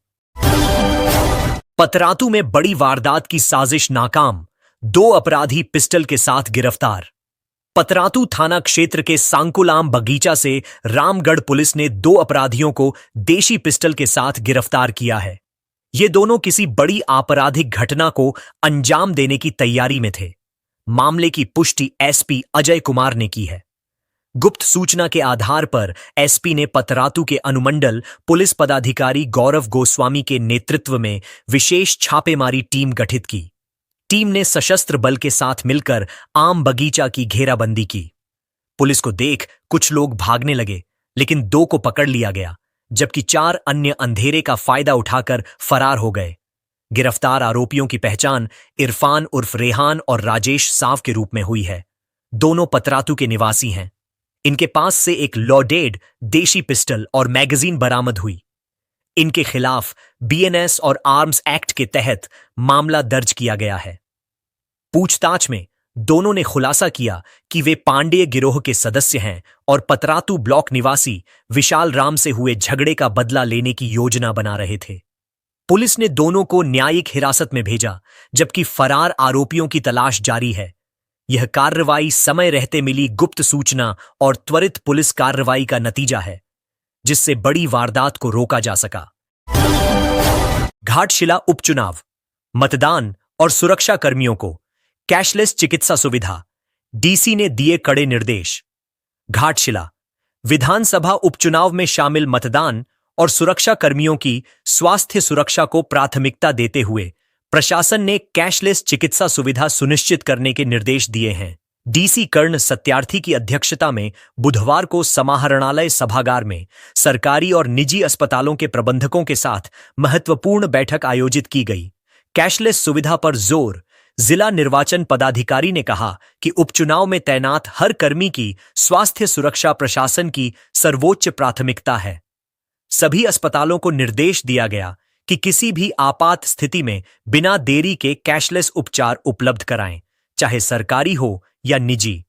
पतरातू में बड़ी वारदात की साजिश नाकाम, 2 अपराधी पिस्टल के साथ गिरफ्तार। पतरातू थाना क्षेत्र के सांकुलाम बगीचा से रामगढ़ पुलिस ने 2 अपराधियों को देशी पिस्टल के साथ गिरफ्तार किया है। ये दोनों किसी बड़ी आपराधिक घटना को अंजाम देने की तैयारी में थे। मामले की पुष्टि एसपी अजय कुमार ने की है। गुप्त सूचना के आधार पर एसपी ने पतरातू के अनुमंडल पुलिस पदाधिकारी गौरव गोस्वामी के नेतृत्व में विशेष छापेमारी टीम गठित की। टीम ने सशस्त्र बल के साथ मिलकर आम बगीचा की घेराबंदी की। पुलिस को देख कुछ लोग भागने लगे, लेकिन 2 को पकड़ लिया गया, जबकि 4 अन्य अंधेरे का फायदा उठाकर फरार हो गए। गिरफ्तार आरोपियों की पहचान इरफान उर्फ रेहान और राजेश साव के रूप में हुई है। दोनों पतरातू के निवासी हैं। इनके पास से एक लॉडेड देशी पिस्टल और मैगजीन बरामद हुई। इनके खिलाफ बीएनएस और आर्म्स एक्ट के तहत मामला दर्ज किया गया है। पूछताछ में दोनों ने खुलासा किया कि वे पांडेय गिरोह के सदस्य हैं और पतरातू ब्लॉक निवासी विशाल राम से हुए झगड़े का बदला लेने की योजना बना रहे थे। पुलिस ने दोनों को न्यायिक हिरासत में भेजा, जबकि फरार आरोपियों की तलाश जारी है। यह कार्रवाई समय रहते मिली गुप्त सूचना और त्वरित पुलिस कार्रवाई का नतीजा है, जिससे बड़ी वारदात को रोका जा सका। घाटशिला उपचुनाव, मतदान और सुरक्षा कर्मियों को कैशलेस चिकित्सा सुविधा, डीसी ने दिए कड़े निर्देश। घाटशिला विधानसभा उपचुनाव में शामिल मतदान और सुरक्षा कर्मियों की स्वास्थ्य सुरक्षा को प्राथमिकता देते हुए प्रशासन ने कैशलेस चिकित्सा सुविधा सुनिश्चित करने के निर्देश दिए हैं। डीसी कर्ण सत्यार्थी की अध्यक्षता में बुधवार को समाहरणालय सभागार में सरकारी और निजी अस्पतालों के प्रबंधकों के साथ महत्वपूर्ण बैठक आयोजित की गई। कैशलेस सुविधा पर जोर। जिला निर्वाचन पदाधिकारी ने कहा कि उपचुनाव में तैनात हर कर्मी की स्वास्थ्य सुरक्षा प्रशासन की सर्वोच्च प्राथमिकता है। सभी अस्पतालों को निर्देश दिया गया कि किसी भी आपात स्थिति में बिना देरी के कैशलेस उपचार उपलब्ध कराएं, चाहे सरकारी हो या निजी।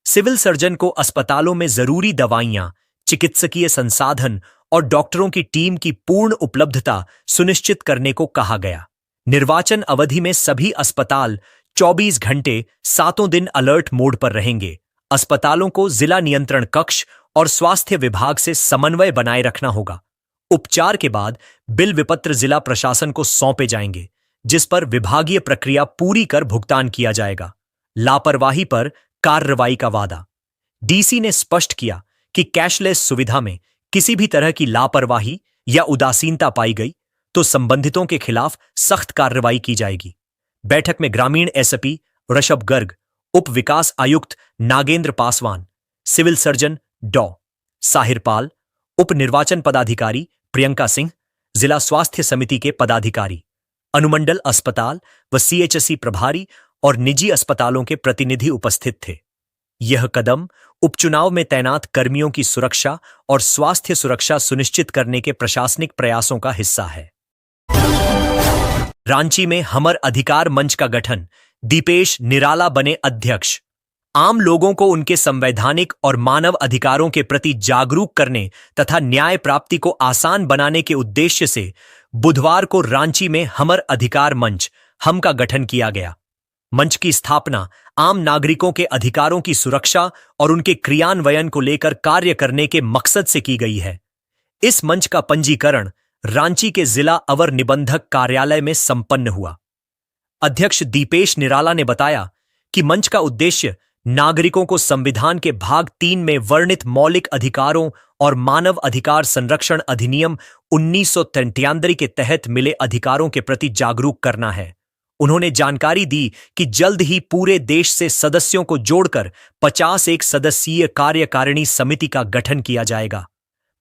सिविल सर्जन को अस्पतालों में जरूरी दवाइयां, चिकित्सकीय संसाधन और डॉक्टरों की टीम की पूर्ण उपलब्धता सुनिश्चित करने को कहा गया। निर्वाचन अवधि में सभी अस्पताल 24 घंटे 7 दिन अलर्ट मोड पर रहेंगे। अस्पतालों को जिला नियंत्रण कक्ष और स्वास्थ्य विभाग से समन्वय बनाए रखना होगा। उपचार के बाद बिल विपत्र जिला प्रशासन को सौंपे जाएंगे, जिस पर विभागीय प्रक्रिया पूरी कर भुगतान किया जाएगा। लापरवाही पर कार्रवाई का वादा। डीसी ने स्पष्ट किया कि कैशलेस सुविधा में किसी भी तरह की लापरवाही या उदासीनता पाई गई तो संबंधितों के खिलाफ सख्त कार्रवाई की जाएगी। बैठक में ग्रामीण एसपी ऋषभ गर्ग, उप विकास आयुक्त नागेंद्र पासवान, सिविल सर्जन डॉ साहिरपाल, उप निर्वाचन पदाधिकारी प्रियंका सिंह, जिला स्वास्थ्य समिति के पदाधिकारी, अनुमंडल अस्पताल व सीएचसी प्रभारी और निजी अस्पतालों के प्रतिनिधि उपस्थित थे। यह कदम उपचुनाव में तैनात कर्मियों की सुरक्षा और स्वास्थ्य सुरक्षा सुनिश्चित करने के प्रशासनिक प्रयासों का हिस्सा है। रांची में हमर अधिकार मंच का गठन, दीपेश निराला बने अध्यक्ष। आम लोगों को उनके संवैधानिक और मानव अधिकारों के प्रति जागरूक करने तथा न्याय प्राप्ति को आसान बनाने के उद्देश्य से बुधवार को रांची में हमर अधिकार मंच हम का गठन किया गया। मंच की स्थापना आम नागरिकों के अधिकारों की सुरक्षा और उनके क्रियान्वयन को लेकर कार्य करने के मकसद से की गई है। इस मंच का पंजीकरण रांची के जिला अवर निबंधक कार्यालय में संपन्न हुआ। अध्यक्ष दीपेश निराला ने बताया कि मंच का उद्देश्य नागरिकों को संविधान के भाग 3 में वर्णित मौलिक अधिकारों और मानव अधिकार संरक्षण अधिनियम 1993 के तहत मिले अधिकारों के प्रति जागरूक करना है। उन्होंने जानकारी दी कि जल्द ही पूरे देश से सदस्यों को जोड़कर 51 सदस्यीय कार्यकारिणी समिति का गठन किया जाएगा।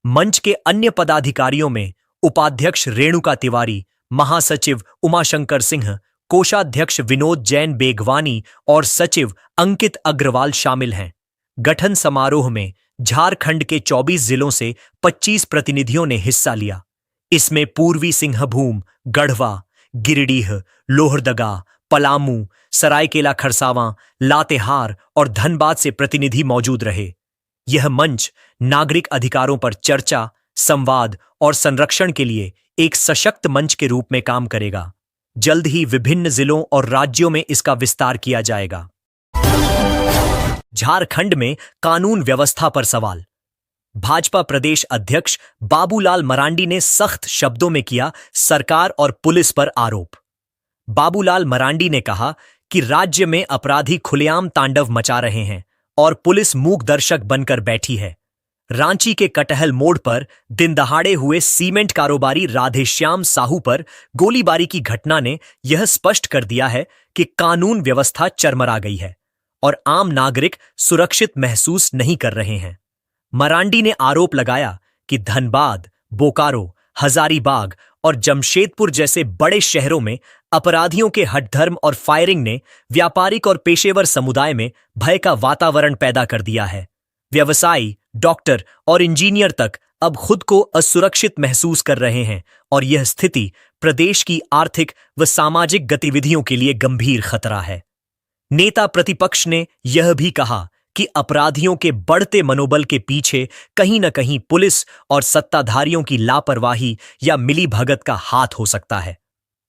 मंच के अन्य पदाधिकारियों में उपाध्यक्ष रेणुका तिवारी, महासचिव उमाशंकर सिंह, कोषाध्यक्ष विनोद जैन बेगवानी और सचिव अंकित अग्रवाल शामिल हैं। गठन समारोह में झारखंड के 24 जिलों से 25 प्रतिनिधियों ने हिस्सा लिया। इसमें पूर्वी सिंहभूम, गढ़वा, गिरिडीह, लोहरदगा, पलामू, सरायकेला खरसावां, लातेहार और धनबाद से प्रतिनिधि मौजूद रहे। यह मंच नागरिक अधिकारों पर चर्चा, संवाद और संरक्षण के लिए एक सशक्त मंच के रूप में काम करेगा। जल्द ही विभिन्न जिलों और राज्यों में इसका विस्तार किया जाएगा। झारखंड में कानून व्यवस्था पर सवाल। भाजपा प्रदेश अध्यक्ष बाबूलाल मरांडी ने सख्त शब्दों में किया सरकार और पुलिस पर आरोप। बाबूलाल मरांडी ने कहा कि राज्य में अपराधी खुलेआम तांडव मचा रहे हैं और पुलिस मूक दर्शक बनकर बैठी है। रांची के कटहल मोड़ पर दिन दहाड़े हुए सीमेंट कारोबारी राधेश्याम साहू पर गोलीबारी की घटना ने यह स्पष्ट कर दिया है कि कानून व्यवस्था चरमरा गई है और आम नागरिक सुरक्षित महसूस नहीं कर रहे हैं। मरांडी ने आरोप लगाया कि धनबाद, बोकारो, हजारीबाग और जमशेदपुर जैसे बड़े शहरों में अपराधियों के हठधर्म और फायरिंग ने व्यापारिक और पेशेवर समुदाय में भय का वातावरण पैदा कर दिया है। व्यवसायी, डॉक्टर और इंजीनियर तक अब खुद को असुरक्षित महसूस कर रहे हैं और यह स्थिति प्रदेश की आर्थिक व सामाजिक गतिविधियों के लिए गंभीर खतरा है। नेता प्रतिपक्ष ने यह भी कहा कि अपराधियों के बढ़ते मनोबल के पीछे कहीं न कहीं पुलिस और सत्ताधारियों की लापरवाही या मिलीभगत का हाथ हो सकता है।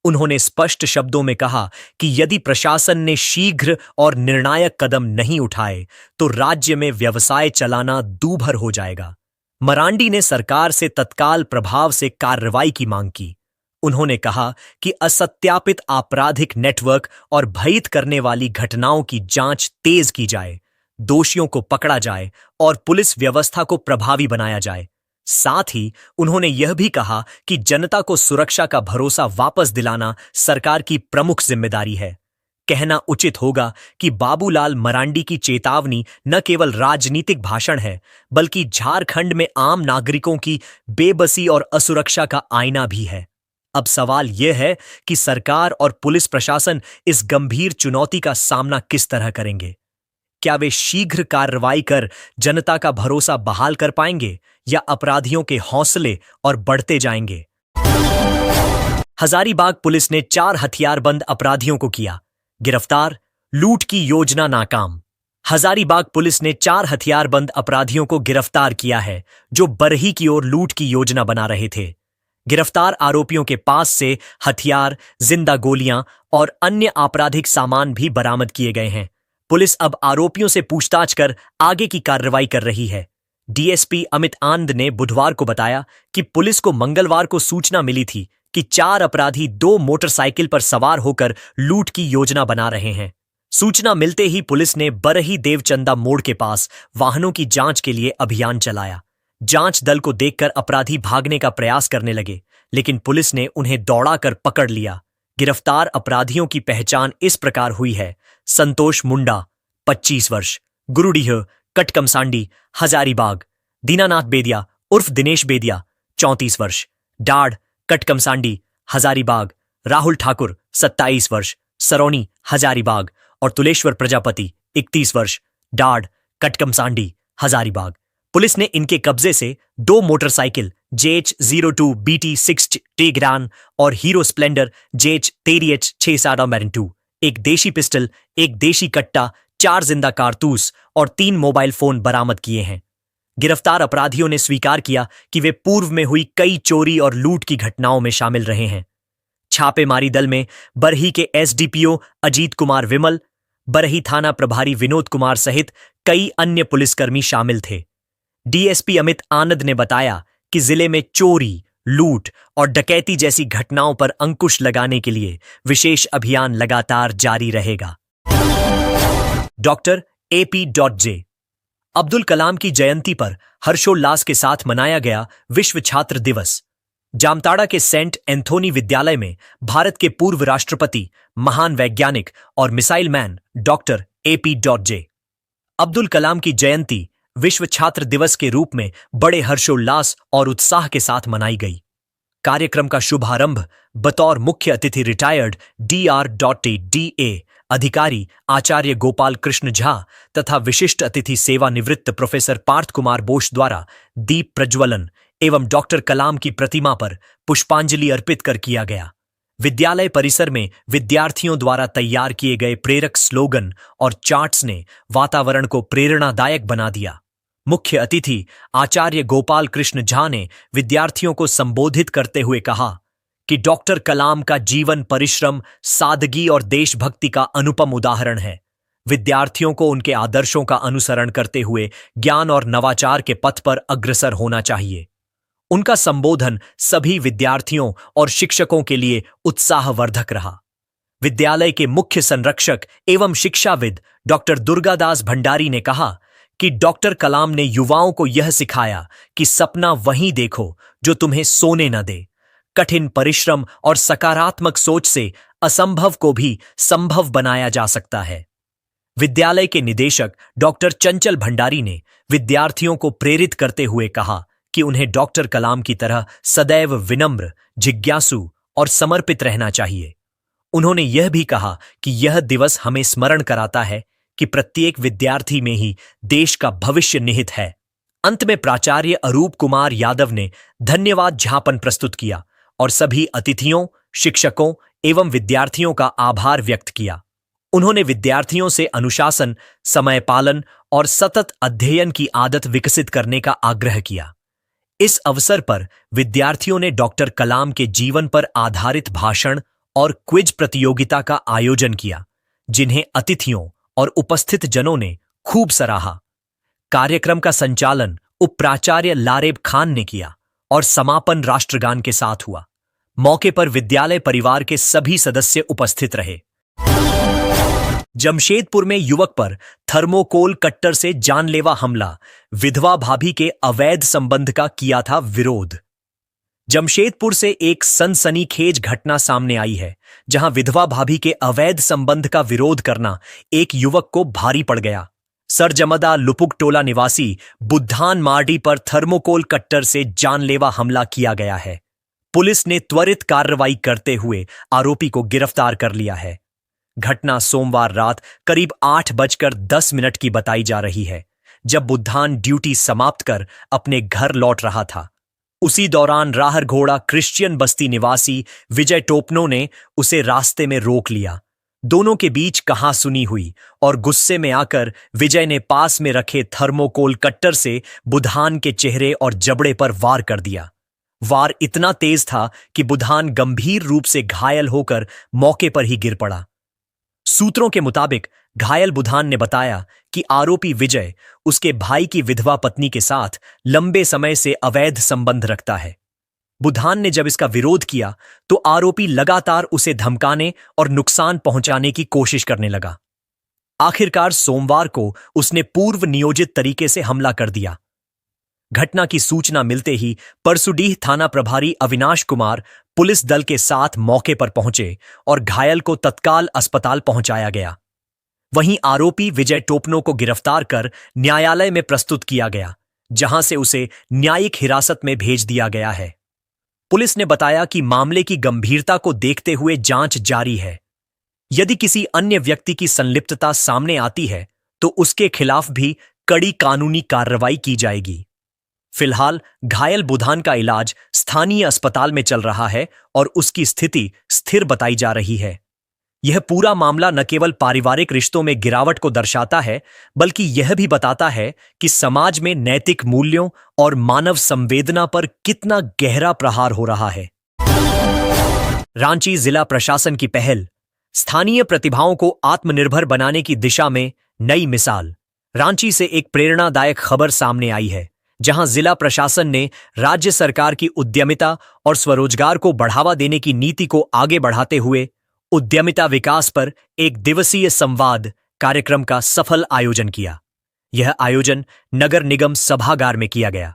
उन्होंने स्पष्ट शब्दों में कहा कि यदि प्रशासन ने शीघ्र और निर्णायक कदम नहीं उठाए तो राज्य में व्यवसाय चलाना दूभर हो जाएगा। मरांडी ने सरकार से तत्काल प्रभाव से कार्रवाई की मांग की। उन्होंने कहा कि असत्यापित आपराधिक नेटवर्क और भयभीत करने वाली घटनाओं की जांच तेज की जाए, दोषियों को पकड़ा जाए और पुलिस व्यवस्था को प्रभावी बनाया जाए। साथ ही उन्होंने यह भी कहा कि जनता को सुरक्षा का भरोसा वापस दिलाना सरकार की प्रमुख जिम्मेदारी है। कहना उचित होगा कि बाबूलाल मरांडी की चेतावनी न केवल राजनीतिक भाषण है, बल्कि झारखंड में आम नागरिकों की बेबसी और असुरक्षा का आईना भी है। अब सवाल यह है कि सरकार और पुलिस प्रशासन इस गंभीर चुनौती का सामना किस तरह करेंगे। क्या वे शीघ्र कार्रवाई कर जनता का भरोसा बहाल कर पाएंगे या अपराधियों के हौसले और बढ़ते जाएंगे? हजारीबाग पुलिस ने 4 हथियारबंद अपराधियों को किया गिरफ्तार, लूट की योजना नाकाम। हजारीबाग पुलिस ने 4 हथियारबंद अपराधियों को गिरफ्तार किया है जो बरही की ओर लूट की योजना बना रहे थे। गिरफ्तार आरोपियों के पास से हथियार, जिंदा गोलियां और अन्य आपराधिक सामान भी बरामद किए गए हैं। पुलिस अब आरोपियों से पूछताछ कर आगे की कार्रवाई कर रही है। डीएसपी अमित आनंद ने बुधवार को बताया कि पुलिस को मंगलवार को सूचना मिली थी कि 4 अपराधी 2 मोटरसाइकिल पर सवार होकर लूट की योजना बना रहे हैं। सूचना मिलते ही पुलिस ने बरही देवचंदा मोड़ के पास वाहनों की जांच के लिए अभियान चलाया। जांच दल को देखकर अपराधी भागने का प्रयास करने लगे, लेकिन पुलिस ने उन्हें दौड़ाकर पकड़ लिया। गिरफ्तार अपराधियों की पहचान इस प्रकार हुई है: संतोष मुंडा 25 वर्ष, गुरुडीह, कटकमसांडी, हजारीबाग; दीनानाथ बेदिया उर्फ दिनेश बेदिया 34 वर्ष, डाढ़, कटकमसांडी, हजारीबाग; राहुल ठाकुर 27 वर्ष, सरौनी, हजारीबाग; और तुलेश्वर प्रजापति 31 वर्ष, डाढ़, कटकमसांडी, हजारीबाग। पुलिस ने इनके कब्जे से 2 मोटरसाइकिल JH-02 BT-6 टेग्रान और हीरो स्प्लेंडर JH-13H 67 एक देशी पिस्टल, एक देशी कट्टा, 4 जिंदा कारतूस और 3 मोबाइल फोन बरामद किए हैं। गिरफ्तार अपराधियों ने स्वीकार किया कि वे पूर्व में हुई कई चोरी और लूट की घटनाओं में शामिल रहे हैं। छापेमारी दल में बरही के एसडीपीओ अजीत कुमार विमल, बरही थाना प्रभारी विनोद कुमार सहित कई अन्य पुलिसकर्मी शामिल थे। डीएसपी अमित आनंद ने बताया कि जिले में चोरी, लूट और डकैती जैसी घटनाओं पर अंकुश लगाने के लिए विशेष अभियान लगातार जारी रहेगा। डॉक्टर AP.J अब्दुल कलाम की जयंती पर हर्षोल्लास के साथ मनाया गया विश्व छात्र दिवस। जामताड़ा के सेंट एंथोनी विद्यालय में भारत के पूर्व राष्ट्रपति, महान वैज्ञानिक और missile man doctor AP.J Abdul Kalam की जयंती विश्व छात्र दिवस के रूप में बड़े हर्षोल्लास और उत्साह के साथ मनाई गई। कार्यक्रम का शुभारंभ बतौर मुख्य अतिथि रिटायर्ड DR.DA अधिकारी आचार्य गोपाल कृष्ण झा तथा विशिष्ट अतिथि सेवानिवृत्त प्रोफेसर पार्थ कुमार बोस द्वारा दीप प्रज्वलन एवं डॉक्टर कलाम की प्रतिमा पर पुष्पांजलि अर्पित कर किया गया। विद्यालय परिसर में विद्यार्थियों द्वारा तैयार किए गए प्रेरक स्लोगन और चार्ट्स ने वातावरण को प्रेरणादायक बना दिया। मुख्य अतिथि आचार्य गोपाल कृष्ण झा ने विद्यार्थियों को संबोधित करते हुए कहा कि डॉक्टर कलाम का जीवन परिश्रम, सादगी और देशभक्ति का अनुपम उदाहरण है। विद्यार्थियों को उनके आदर्शों का अनुसरण करते हुए ज्ञान और नवाचार के पथ पर अग्रसर होना चाहिए। उनका संबोधन सभी विद्यार्थियों और शिक्षकों के लिए उत्साहवर्धक रहा। विद्यालय के मुख्य संरक्षक एवं शिक्षाविद डॉक्टर दुर्गादास भंडारी ने कहा कि डॉक्टर कलाम ने युवाओं को यह सिखाया कि सपना वहीं देखो जो तुम्हें सोने न दे। कठिन परिश्रम और सकारात्मक सोच से असंभव को भी संभव बनाया जा सकता है। विद्यालय के निदेशक डॉक्टर चंचल भंडारी ने विद्यार्थियों को प्रेरित करते हुए कहा कि उन्हें डॉक्टर कलाम की तरह सदैव विनम्र, जिज्ञासु और समर्पित रहना चाहिए। उन्होंने यह भी कहा कि यह दिवस हमें स्मरण कराता है कि प्रत्येक विद्यार्थी में ही देश का भविष्य निहित है। अंत में प्राचार्य अरूप कुमार यादव ने धन्यवाद ज्ञापन प्रस्तुत किया और सभी अतिथियों, शिक्षकों एवं विद्यार्थियों का आभार व्यक्त किया। उन्होंने विद्यार्थियों से अनुशासन, समय पालन और सतत अध्ययन की आदत विकसित करने का आग्रह किया। इस अवसर पर विद्यार्थियों ने डॉक्टर कलाम के जीवन पर आधारित भाषण और क्विज प्रतियोगिता का आयोजन किया, जिन्हें अतिथियों और उपस्थित जनों ने खूब सराहा। कार्यक्रम का संचालन उपप्राचार्य लारेब खान ने किया और समापन राष्ट्रगान के साथ हुआ। मौके पर विद्यालय परिवार के सभी सदस्य उपस्थित रहे। जमशेदपुर में युवक पर थर्मोकोल कट्टर से जानलेवा हमला, विधवा भाभी के अवैध संबंध का किया था विरोध। जमशेदपुर से एक सनसनीखेज घटना सामने आई है, जहां विधवा भाभी के अवैध संबंध का विरोध करना एक युवक को भारी पड़ गया। सरजमदा लुपुकटोला निवासी बुद्धान मार्डी पर थर्मोकोल कट्टर से जानलेवा हमला किया गया है। पुलिस ने त्वरित कार्रवाई करते हुए आरोपी को गिरफ्तार कर लिया है। घटना सोमवार रात करीब 8:10 की बताई जा रही है, जब बुद्धान ड्यूटी समाप्त कर अपने घर लौट रहा था। उसी दौरान राहर घोड़ा क्रिश्चियन बस्ती निवासी विजय टोपनो ने उसे रास्ते में रोक लिया। दोनों के बीच कहासुनी हुई और गुस्से में आकर विजय ने पास में रखे थर्मोकोल कट्टर से बुधान के चेहरे और जबड़े पर वार कर दिया। वार इतना तेज था कि बुधान गंभीर रूप से घायल होकर मौके पर ही गिर पड़ा। सूत्रों के मुताबिक घायल बुधान ने बताया कि आरोपी विजय उसके भाई की विधवा पत्नी के साथ लंबे समय से अवैध संबंध रखता है। बुधान ने जब इसका विरोध किया तो आरोपी लगातार उसे धमकाने और नुकसान पहुंचाने की कोशिश करने लगा। आखिरकार सोमवार को उसने पूर्व नियोजित तरीके से हमला कर दिया। घटना की सूचना मिलते ही परसुडीह थाना प्रभारी अविनाश कुमार पुलिस दल के साथ मौके पर पहुंचे और घायल को तत्काल अस्पताल पहुंचाया गया। वहीं आरोपी विजय टोपनो को गिरफ्तार कर न्यायालय में प्रस्तुत किया गया, जहां से उसे न्यायिक हिरासत में भेज दिया गया है। पुलिस ने बताया कि मामले की गंभीरता को देखते हुए जांच जारी है। यदि किसी अन्य व्यक्ति की संलिप्तता सामने आती है तो उसके खिलाफ भी कड़ी कानूनी कार्रवाई की जाएगी। फिलहाल घायल बुधान का इलाज स्थानीय अस्पताल में चल रहा है और उसकी स्थिति स्थिर बताई जा रही है। यह पूरा मामला न केवल पारिवारिक रिश्तों में गिरावट को दर्शाता है, बल्कि यह भी बताता है कि समाज में नैतिक मूल्यों और मानव संवेदना पर कितना गहरा प्रहार हो रहा है। रांची जिला प्रशासन की पहल, स्थानीय प्रतिभाओं को आत्मनिर्भर बनाने की दिशा में नई मिसाल। रांची से एक प्रेरणादायक खबर सामने आई है, जहां जिला प्रशासन ने राज्य सरकार की उद्यमिता और स्वरोजगार को बढ़ावा देने की नीति को आगे बढ़ाते हुए उद्यमिता विकास पर एक दिवसीय संवाद कार्यक्रम का सफल आयोजन किया। यह आयोजन नगर निगम सभागार में किया गया।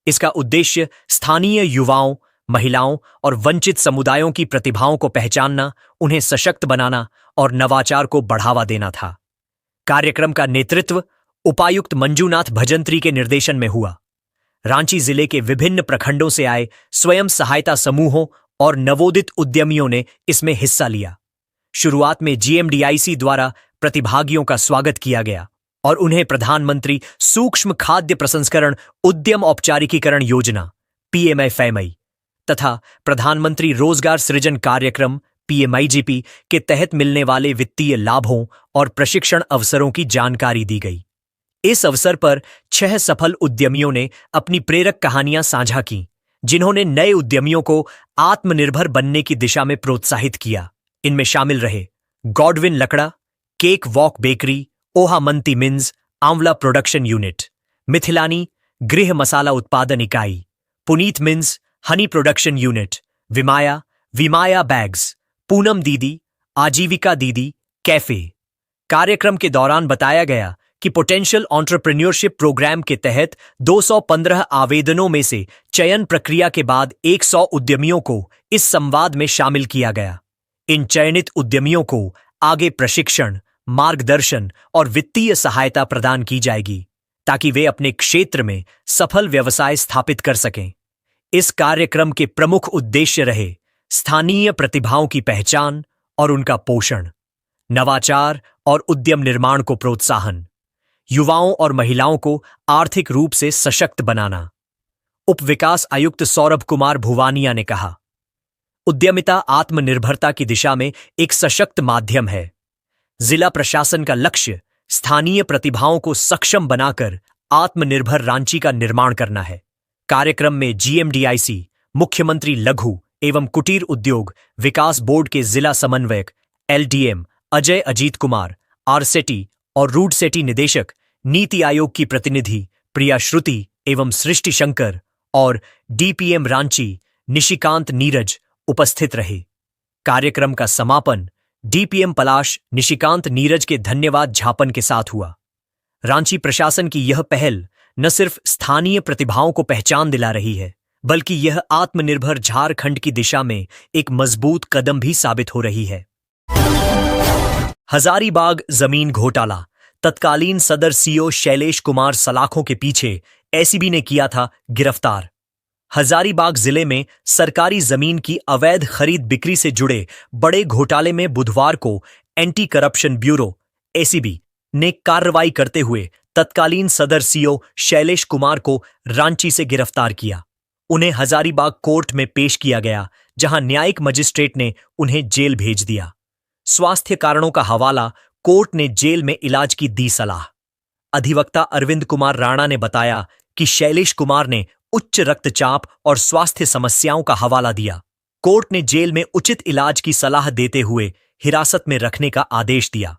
इसका उद्देश्य स्थानीय युवाओं, महिलाओं और वंचित समुदायों की प्रतिभाओं को पहचानना, उन्हें सशक्त बनाना और नवाचार को बढ़ावा देना था। कार्यक्रम का नेतृत्व उपायुक्त मंजूनाथ भजंत्री के निर्देशन में हुआ। रांची जिले के विभिन्न प्रखंडों से आए स्वयं सहायता समूहों और नवोदित उद्यमियों ने इसमें हिस्सा लिया। शुरुआत में जीएमडीआईसी द्वारा प्रतिभागियों का स्वागत किया गया और उन्हें प्रधानमंत्री सूक्ष्म खाद्य प्रसंस्करण उद्यम औपचारिकीकरण योजना पीएमएफएमई तथा प्रधानमंत्री रोजगार सृजन कार्यक्रम पीएमआईजीपी के तहत मिलने वाले वित्तीय लाभों और प्रशिक्षण अवसरों की जानकारी दी गई। इस अवसर पर 6 सफल उद्यमियों ने अपनी प्रेरक कहानियां साझा की, जिन्होंने नए उद्यमियों को आत्मनिर्भर बनने की दिशा में प्रोत्साहित किया। इनमें शामिल रहे Godwin Lakra, cake walk bakery, ओहा मंती मिन्स, आंवला प्रोडक्शन यूनिट, मिथिलानी गृह मसाला उत्पादन इकाई, पुनीत मिन्स honey production unit, Vimaya bags, Poonam दीदी, आजीविका दीदी, कैफे। कार्यक्रम के दौरान बताया गया कि पोटेंशियल एंटरप्रेन्योरशिप प्रोग्राम के तहत 215 आवेदनों में से चयन प्रक्रिया के बाद 100 उद्यमियों को इस संवाद में शामिल किया गया। इन चयनित उद्यमियों को आगे प्रशिक्षण, मार्गदर्शन और वित्तीय सहायता प्रदान की जाएगी, ताकि वे अपने क्षेत्र में सफल व्यवसाय स्थापित कर सकें। इस कार्यक्रम के प्रमुख उद्देश्य रहे स्थानीय प्रतिभाओं की पहचान और उनका पोषण, नवाचार और उद्यम निर्माण को प्रोत्साहन, युवाओं और महिलाओं को आर्थिक रूप से सशक्त बनाना। उप विकास आयुक्त सौरभ कुमार भुवानिया ने कहा, उद्यमिता आत्मनिर्भरता की दिशा में एक सशक्त माध्यम है। जिला प्रशासन का लक्ष्य स्थानीय प्रतिभाओं को सक्षम बनाकर आत्मनिर्भर रांची का निर्माण करना है। कार्यक्रम में जीएमडीआईसी, मुख्यमंत्री लघु एवं कुटीर उद्योग विकास बोर्ड के जिला समन्वयक एलडीएम अजय अजीत कुमार, आरसेटी और रूडसेटी निदेशक, नीति आयोग की प्रतिनिधि प्रिया श्रुति एवं सृष्टि शंकर और डीपीएम रांची निशिकांत नीरज उपस्थित रहे। कार्यक्रम का समापन डीपीएम पलाश निशिकांत नीरज के धन्यवाद ज्ञापन के साथ हुआ। रांची प्रशासन की यह पहल न सिर्फ स्थानीय प्रतिभाओं को पहचान दिला रही है, बल्कि यह आत्मनिर्भर झारखंड की दिशा में एक मजबूत कदम भी साबित हो रही है। हजारीबाग जमीन घोटाला, तत्कालीन सदर सीओ शैलेश कुमार सलाखों के पीछे एसीबी ने किया था गिरफ्तार। हजारीबाग जिले में सरकारी जमीन की अवैध खरीद बिक्री से जुड़े बड़े घोटाले में बुधवार को एंटी करप्शन ब्यूरो एसीबी ने कार्रवाई करते हुए तत्कालीन सदर सीओ शैलेश कुमार को रांची से गिरफ्तार किया। उन्हें हजारीबाग कोर्ट में पेश किया गया, जहां न्यायिक मजिस्ट्रेट ने उन्हें जेल भेज दिया। स्वास्थ्य कारणों का हवाला कोर्ट ने जेल में इलाज की दी सलाह। अधिवक्ता अरविंद कुमार राणा ने बताया कि शैलेश कुमार ने उच्च रक्तचाप और स्वास्थ्य समस्याओं का हवाला दिया। कोर्ट ने जेल में उचित इलाज की सलाह देते हुए हिरासत में रखने का आदेश दिया।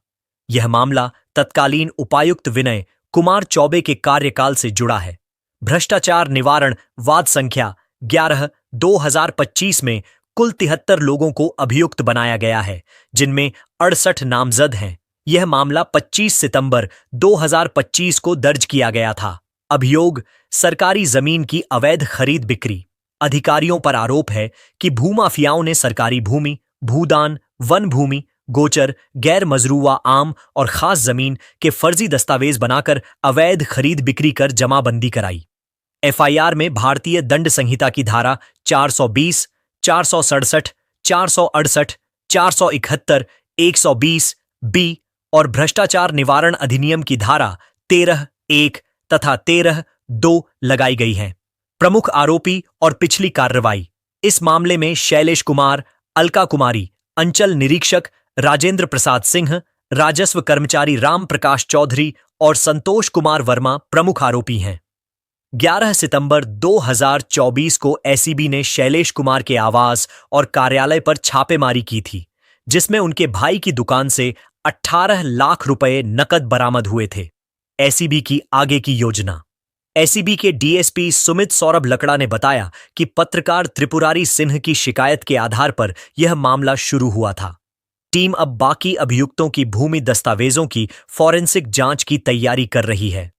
यह मामला तत्कालीन उपायुक्त विनय कुमार चौबे के कार्यकाल से जुड़ा है। भ्रष्टाचार निवारण वाद संख्या 11/2025 में कुल 73 लोगों को अभियुक्त बनाया गया है, जिनमें 68 नामजद हैं। यह मामला 25 सितंबर 2025 को दर्ज किया गया था। अभियोग सरकारी जमीन की अवैध खरीद बिक्री। अधिकारियों पर आरोप है कि भूमाफियाओं ने सरकारी भूमि, भूदान, वन भूमि, गोचर, गैर मजरूआ आम और खास जमीन के फर्जी दस्तावेज बनाकर अवैध खरीद बिक्री कर जमाबंदी कराई। एफआईआर में भारतीय दंड संहिता की धारा 420, 467, 468, 471, 120 बी और भ्रष्टाचार निवारण अधिनियम की धारा 13(1) तथा 13(2) लगाई गई हैं। प्रमुख आरोपी और पिछली कार्रवाई। इस मामले में शैलेश कुमार, अलका कुमारी, अंचल निरीक्षक राजेंद्र प्रसाद सिंह, राजस्व कर्मचारी राम प्रकाश चौधरी और संतोष कुमार वर्मा प्रमुख आरोपी हैं। 11 सितंबर 2024 को एसीबी ने शैलेश कुमार के आवास और कार्यालय पर छापेमारी की थी, जिसमें उनके भाई की दुकान से 18 लाख रुपए नकद बरामद हुए थे। एसीबी की आगे की योजना। एसीबी के डीएसपी सुमित सौरभ लकड़ा ने बताया कि पत्रकार त्रिपुरारी सिंह की शिकायत के आधार पर यह मामला शुरू हुआ था। टीम अब बाकी अभियुक्तों की भूमि दस्तावेजों की फॉरेंसिक जांच की तैयारी कर रही है।